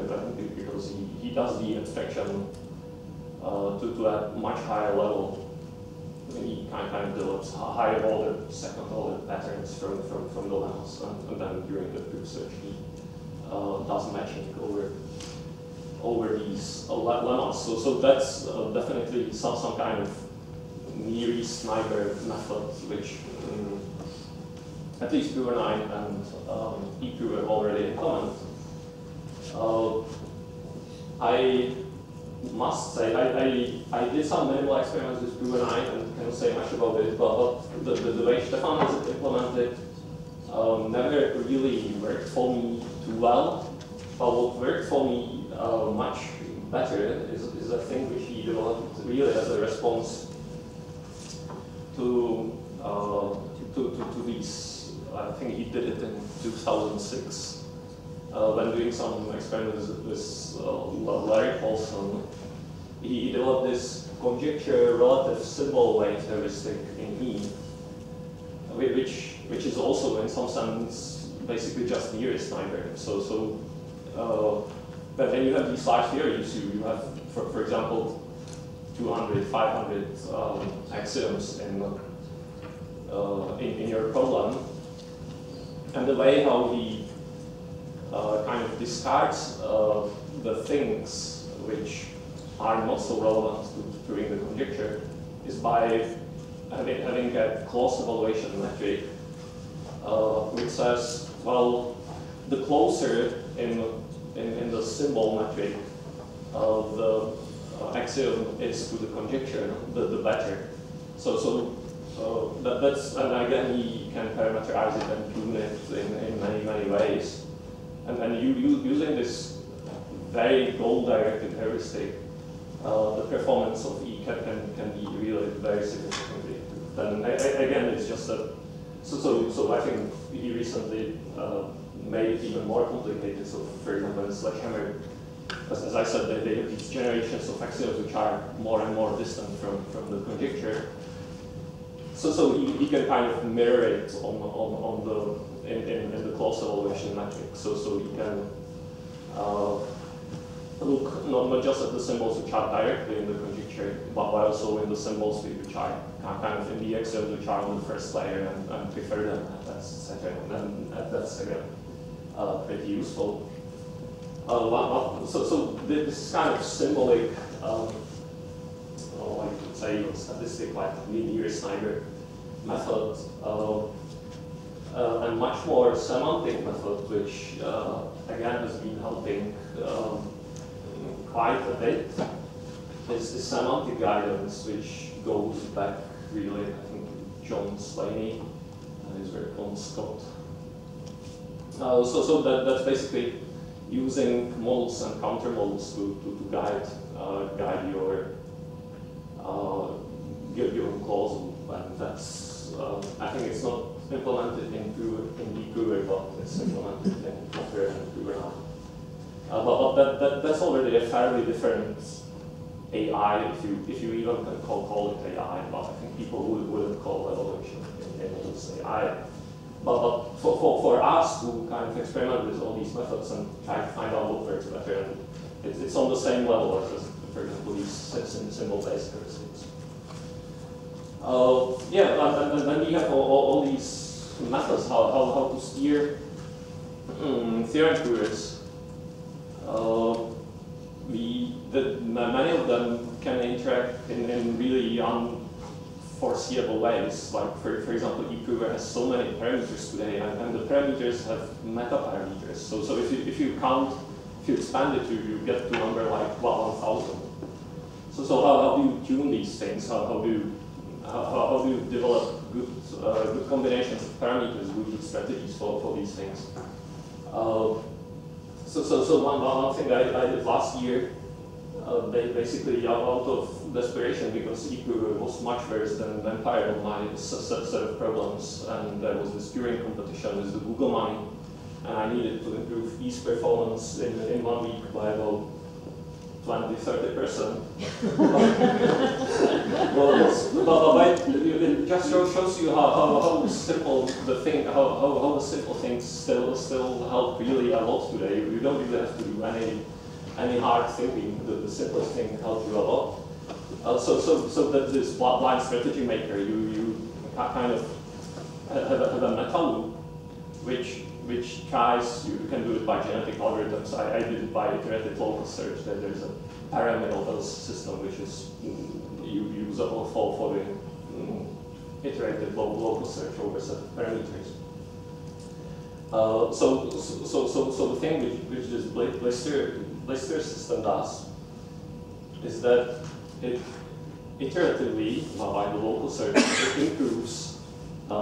[SPEAKER 4] because he does the abstraction to a much higher level. He kind of develops higher order, second order patterns from the lemmas, and then during the proof search he does matching over these lemmas. So that's definitely some kind of near sniper method, which at least Prover 9 and eProver already implement. I must say, I did some minimal experiments with Prover 9 and can't say much about it, but the way Stefan has it implemented never really worked for me too well. But what worked for me much better is a thing which he developed really as a response to these. I think he did it in 2006 when doing some experiments with Larry Paulson. He developed this conjecture relative symbol weight heuristic in E, which is also in some sense basically just nearest neighbor. So when you have these large theories, you have, for example, 200, 500 axioms in your problem. And the way how he kind of discards the things which are not so relevant to proving the conjecture is by having a clause evaluation metric, which says, well, the closer in the symbol metric the axiom is to the conjecture, the better. So that's, and again, he can parameterize it and tune it in many ways. And using this very goal-directed heuristic, the performance of E can be really very significantly improved. And again, it's just that, so I think he recently made it even more complicated. So for example, in Sledgehammer, as I said, they have these generations of axioms which are more and more distant from the conjecture. So he can kind of mirror it on the in the clause evaluation metric. So he can look not just at the symbols which are directly in the conjecture, but also in the symbols which are kind of in the axioms which are on the first layer and prefer them, etc. And that's again pretty useful. So this kind of symbolic, I could say statistic like linear Snyder method, and much more semantic method, which again has been helping quite a bit, is the semantic guidance, which goes back really, I think, John Slaney and his work on Scott. So that's basically using models and counter models to guide your given clause, and that's I think it's not implemented in eProver, but it's implemented in Prover and Prover 9. But that's already a fairly different AI, if you even can call it AI. But I think people wouldn't call evaluation in models AI. But for us to kind of experiment with all these methods and try to find out what works better, and it's on the same level as for example, these symbol-based heuristics. And then we have all these methods how to steer theorem theories. Many of them can interact in really foreseeable ways. Like for example, eProver has so many parameters today, and the parameters have meta parameters. So if you expand it, you get to a number like 1,000. So how do you tune these things? How do you develop good combinations of parameters, good strategies for these things? So one thing I did last year, basically out of desperation, because eProver was much worse than Vampire on my set of problems, and there was this Turing competition with the Google money, and I needed to improve ease performance in 1 week by about 20–30%. But it just shows you how simple the thing, how the simple things still help really a lot today. You don't really have to do any hard thinking. The simplest thing helps you a lot. So that this blind strategy maker, you kind of have a meta loop, which tries, you can do it by genetic algorithms. I did it by iterative local search. There's a paramodel system which is usable for doing iterative local search over set parameters. So the thing which this blister system does is that it iteratively, by the local search, it improves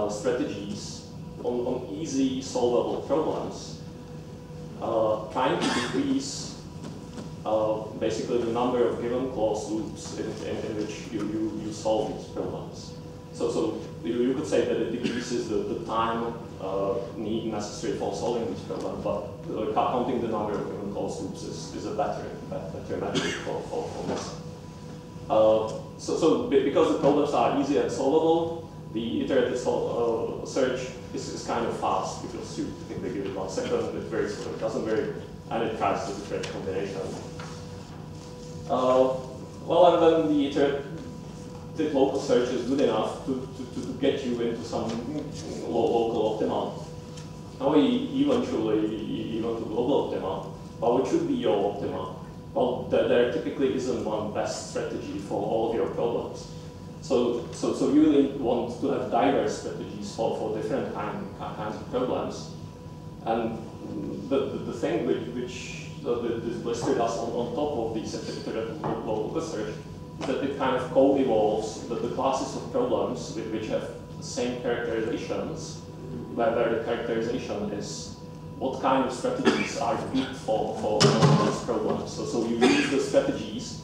[SPEAKER 4] strategies on easy solvable problems, trying to decrease basically the number of given clause loops in which you solve these problems. So you could say that it decreases the time need necessary for solving these problems, but counting the number of given clause loops is a better metric for this. So because the problems are easy and solvable, the iterative search is kind of fast, because you typically give it 1 second, it varies or it doesn't vary, and it tries to iterate combination. Well, and then the iterative local search is good enough to get you into some local optima. Now eventually even to global optima, but what should be your optima? Well, there typically isn't one best strategy for all of your problems. So you really want to have diverse strategies for different kinds of problems. And the thing which this blister does on top of these iterative local search is that it kind of co-evolves the classes of problems which have the same characterizations, where the characterization is what kind of strategies are good for these problems. So you use the strategies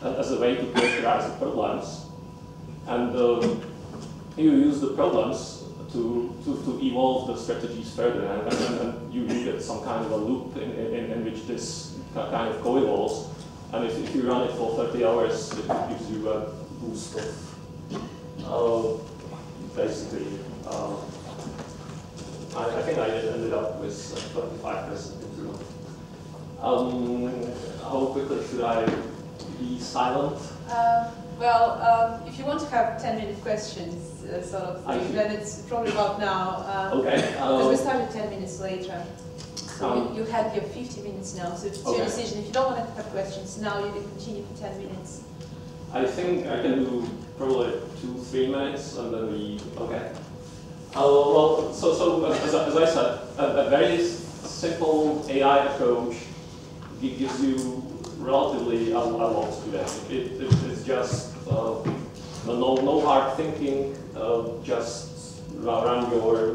[SPEAKER 4] as a way to characterize the problems, and you use the problems to evolve the strategies further, and you get some kind of a loop in which this kind of co-evolves. And if you run it for 30 hours, it gives you a boost of basically. I think I ended up with 25% improvement. How quickly should I be silent?
[SPEAKER 2] If you want to have 10-minute questions, sort of thing, then it's probably about now.
[SPEAKER 4] Okay.
[SPEAKER 2] Because we started 10 minutes later. So you had your 50 minutes now, so it's your decision. If you don't want to have questions now, you can continue for 10 minutes.
[SPEAKER 4] I think I can do probably 2–3 minutes, and then we, okay. Well, so as I said, a very simple AI approach gives you relatively a lot today. It's just no hard thinking, just run your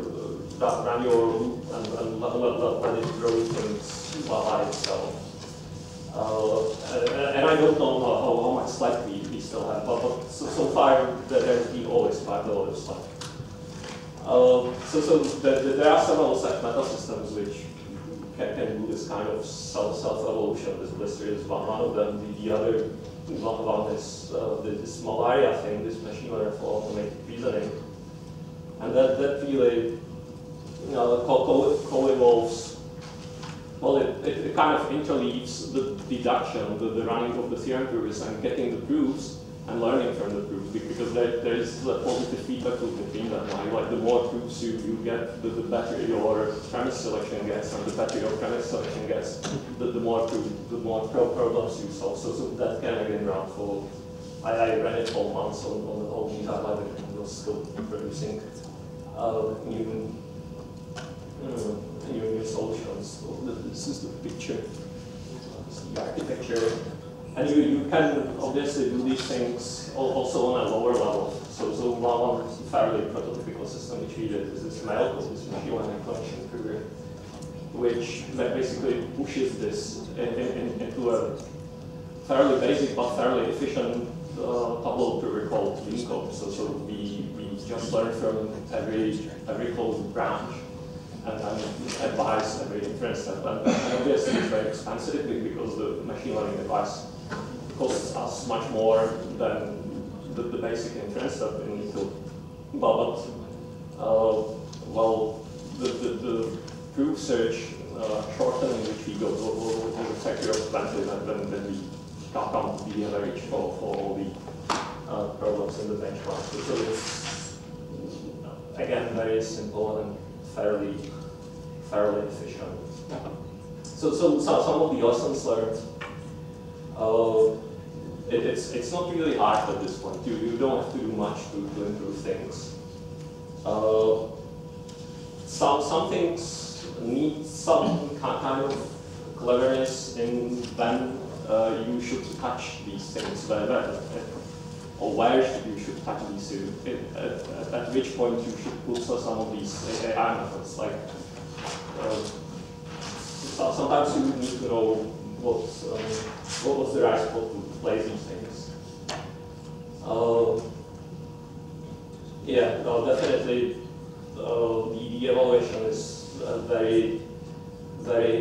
[SPEAKER 4] loop and let it grow things by itself. And I don't know how much slack we still have, but so far there's been always quite a lot of slack. So there are several meta systems which can do this kind of self-evolution. This blister is one of them. The other one is this malaria thing, this machine learning for automated reasoning. And that really co-evolves. Well, it kind of interleaves the deduction, the running of the theorem proofs, and getting the proofs and learning from the proofs, because there is a positive feedback loop between them. Like the more proofs you get, the better your premise selection gets, and the better your premise selection gets, the more problems you solve. So that can again run for I ran it for months on the whole GitHub library and was still producing new solutions. So this is the picture, this is the architecture. And you can obviously do these things also on a lower level. So one fairly prototypical system which we did is this mail code, this machine learning function trigger, which basically pushes this into a fairly basic but fairly efficient tableau trigger called lincode. So we just learn from every closed branch and advise every inference step. And obviously it's very expensive because the machine learning advice costs us much more than the basic inference step we need to. But well, the proof search shortening which we got was a factor of 20 when we come to the average for all the problems in the benchmark. So it's again very simple and fairly efficient. So some of the lessons learned. It's not really hard at this point. You don't have to do much to improve things. Some things need some kind of cleverness in when you should touch these things, or where you should touch these, at which point you should put some of these AI methods. Like sometimes you need to know what was the right spot to place these things. Yeah, no, definitely the evaluation is a very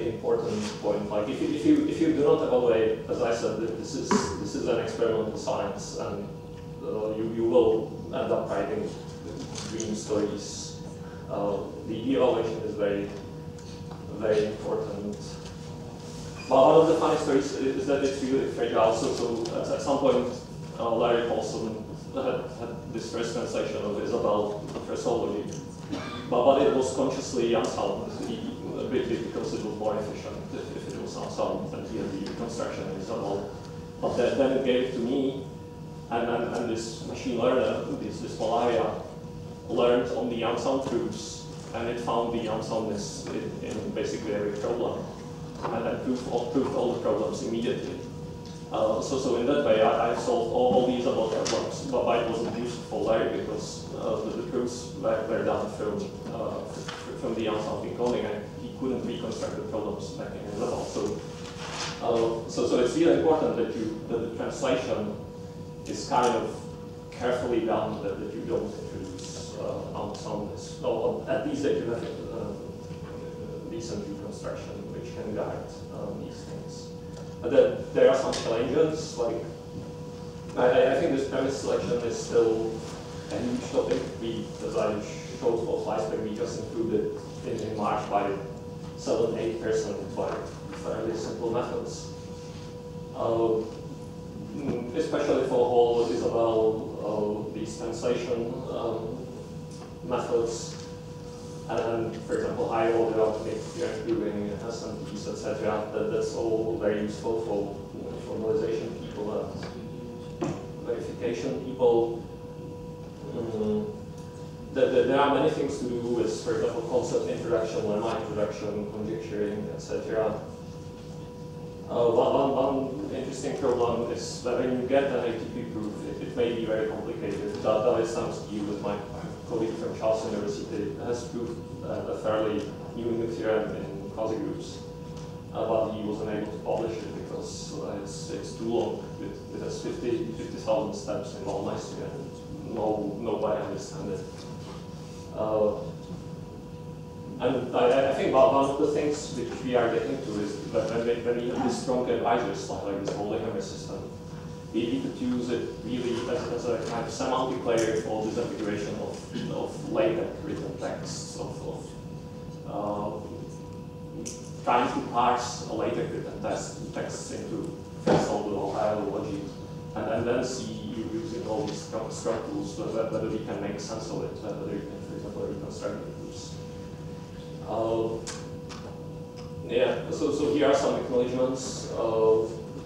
[SPEAKER 4] important point. Like if you do not evaluate, as I said, this is an experimental science, and you will end up writing dream stories. The evaluation is very important. But one of the funny stories is that it's really fragile. So at some point, Larry Paulson had this first translation of Isabel Phraseology, but it was consciously unsound because it was more efficient if it was unsound than the reconstruction in Isabel. But then it gave it to me, and this machine learner, this malaria, learned on the unsound proofs, and it found the unsoundness in basically every problem, and then proved all the problems immediately. So in that way, I solved all these about problems, but it wasn't useful for Larry because the proofs were done from the unsound encoding, and he couldn't reconstruct the problems back in his level. So it's really important that the translation is kind of carefully done, that you don't introduce unsoundness, or at least that you have decent reconstruction which can guide these things. But there are some challenges, like I think this premise selection is still a huge topic. As I showed for slides, we just improved it in March by 7-8% by fairly simple methods. Especially for whole Isabel, these translation methods. And for example, high-order automated improving SMTs, etc. That's all very useful for formalization people and verification people. There are many things to do with, for example, concept introduction, lemma introduction, conjecturing, etc. One interesting problem is that when you get an ATP proof, it may be very complicated. David Samsky, with my colleague from Charles University, has proved a fairly new theorem in quasi groups, but he wasn't able to publish it because it's too long. It has 50,000 steps in one nicety, and nobody understands it. And I think one of the things which we are getting to is that when we have this strong advisors like this Holdenhammer system, we could use it really as a kind of semantic layer for this integration of later written texts, of trying to parse a later written text into threshold or higher logic, and then see you using all these struct tools whether we can make sense of it, whether we can, for example, reconstruct the proofs. Yeah, so here are some acknowledgements.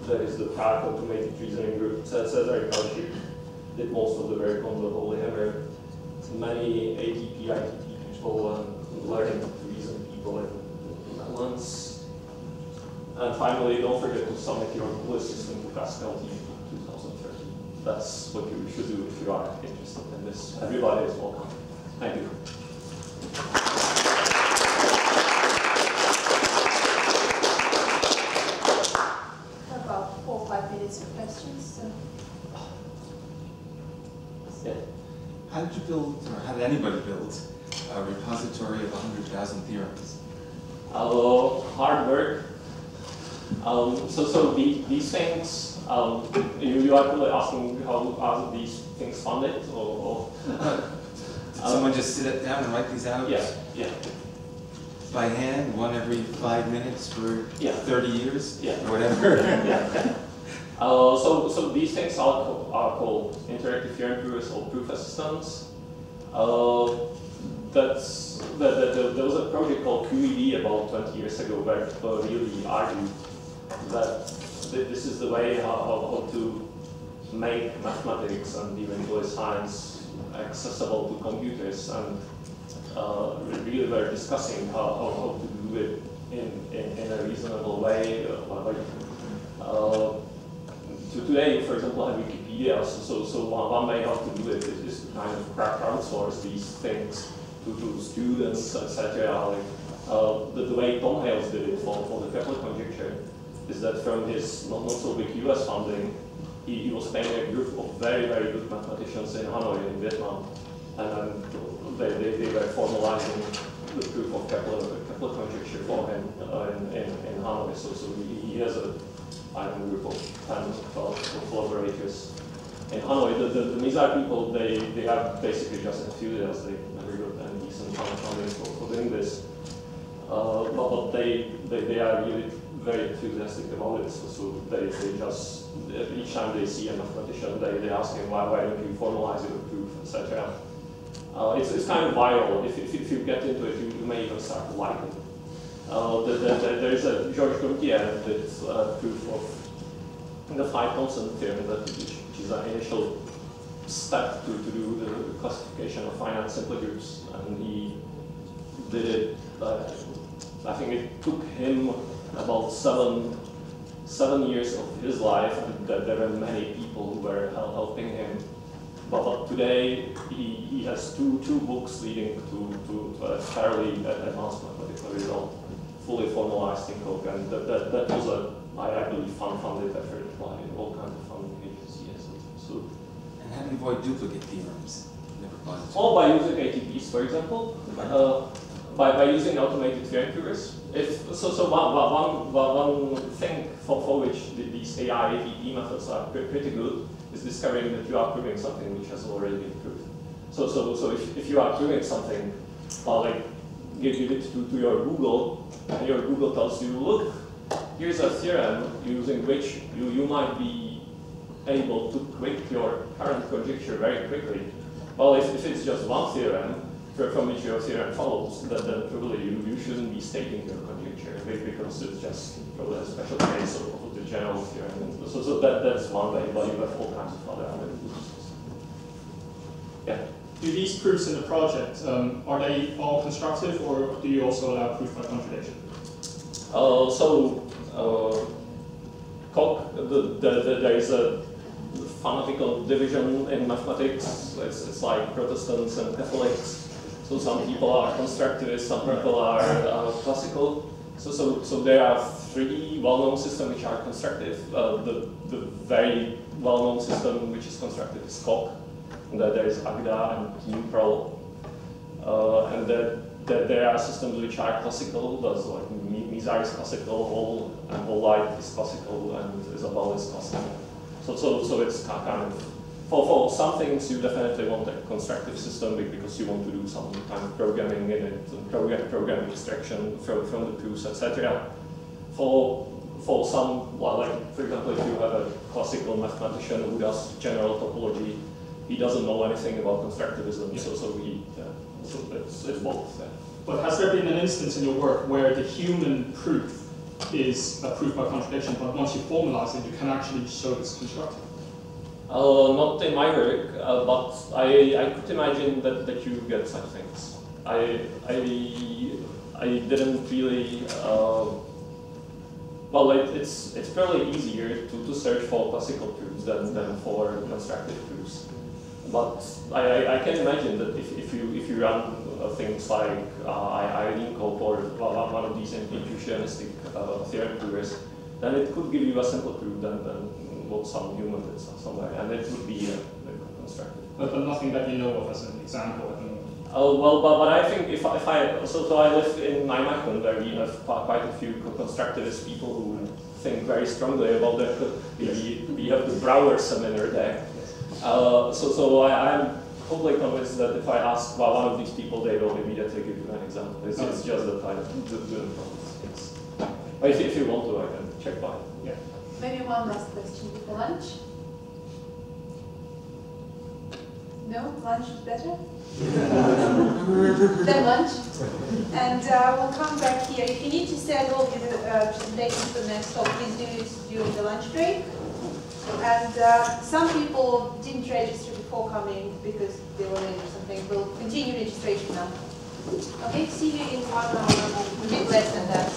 [SPEAKER 4] That is the Prague automated reasoning group. Cesare Kalshik did most of the work on the Holy Hammer. Many ATP, ITP people learning to reason people in the Netherlands. And finally, don't forget to submit your Google system to Pascal TV 2030. That's what you should do if you are interested in this. Everybody is welcome. Thank you.
[SPEAKER 2] About 4 or 5 minutes for questions. So.
[SPEAKER 4] Yeah.
[SPEAKER 5] How did you build, or how did anybody build, a repository of 100,000 theorems?
[SPEAKER 4] Hard work. So these things, you are really asking how are these things funded, or
[SPEAKER 5] Did someone just sit down and write these out?
[SPEAKER 4] Yeah.
[SPEAKER 5] By hand, one every 5 minutes for 30 years?
[SPEAKER 4] Yeah.
[SPEAKER 5] Or whatever?
[SPEAKER 4] Yeah. So these things are called interactive theorem provers or proof assistants. There was a project called QED about 20 years ago where people really argued that this is the way how to make mathematics and eventually science accessible to computers, and really were discussing how to do it in a reasonable way. Today, for example, I have Wikipedia, so one way how to do it is to kind of crowdsource these things to students, etc. Like the way Tom Hales did it for the Kepler conjecture is that from his not so big US funding, he was paying a group of very, very good mathematicians in Hanoi in Vietnam, and they were formalizing the proof of Kepler conjecture for him in Hanoi. So he has a group of 10, 12 collaborators in Hanoi. The Mizar people, they have basically just enthusiasts. They never got any decent funding for doing this. But they are really very enthusiastic about it. So they just, each time they see a mathematician, they ask him, why don't you formalize your proof, etc. It's kind of viral. If you get into it, you may even start to like it. There is a Georges Gourdier that's proof of the 5 constant theorem, which is an initial step to do the classification of finite simple groups, and he did it. I think it took him about seven years of his life, and there were many people who were helping him. But today he has two books leading to a fairly advanced mathematical result, fully formalized in code, and that was I believe funded effort by all kinds of funding agencies. So.
[SPEAKER 5] And how do you avoid duplicate theorems in the repository?
[SPEAKER 4] Or by using ATPs, for example, by using automated theorem provers. One thing for which these AI ATP methods are pretty good is discovering that you are proving something which has already been proved. So if you are proving something, like give it to your Google, and your Google tells you, look, here's a theorem using which you might be able to quit your current conjecture very quickly. Well, if it's just one theorem from which your theorem follows, then probably you shouldn't be stating your conjecture, because it's just probably a special case of the general theorem. So that's one way, but you have all kinds of other uses. Yeah.
[SPEAKER 1] Do these proofs in the project, are they all constructive, or do you also allow proof by contradiction?
[SPEAKER 4] There is a fanatical division in mathematics. It's like Protestants and Catholics. So some people are constructivist, some people are classical. So there are 3 well-known systems which are constructive. The very well-known system which is constructive is Coq. And there is Agda and Neutral. And there are systems which are classical. There's like Mizar is classical, whole light is classical, and Isabel is classical. So it's kind of, for some things you definitely want a constructive system because you want to do some kind of programming in it, and program extraction from the proofs, etc. For some, well, like for example, if you have a classical mathematician who does general topology, he doesn't know anything about constructivism, so it's both. Yeah.
[SPEAKER 1] But has there been an instance in your work where the human proof is a proof by contradiction, but once you formalize it, you can actually show it's constructive.
[SPEAKER 4] Not in my work, but I could imagine that you get such things. I didn't really. Well, it's fairly easier to search for classical proofs than for constructive proofs. But I can imagine that if you run things like I incope or one of these intuitionistic theorem provers, then it could give you a simpler proof than what some human did somewhere, and it would be constructive.
[SPEAKER 1] But nothing that you know of as an example at the moment.
[SPEAKER 4] Well, but I think if I so I live in Nijmegen, where we have quite a few constructivist people who think very strongly about that. We have the Brouwer seminar there. So I'm totally convinced that if I ask one of these people, they will immediately give you an example. It's just that I do them yes. But if you want to, I can check by. Yeah.
[SPEAKER 2] Maybe one last question before lunch. No? Lunch is better? Then lunch. And we'll come back here. If you need to schedule your presentation for the next talk, please do it during the lunch break. And some people didn't register before coming because they were late or something. We'll continue registration now. Okay, see you in 1 hour, a bit less than that.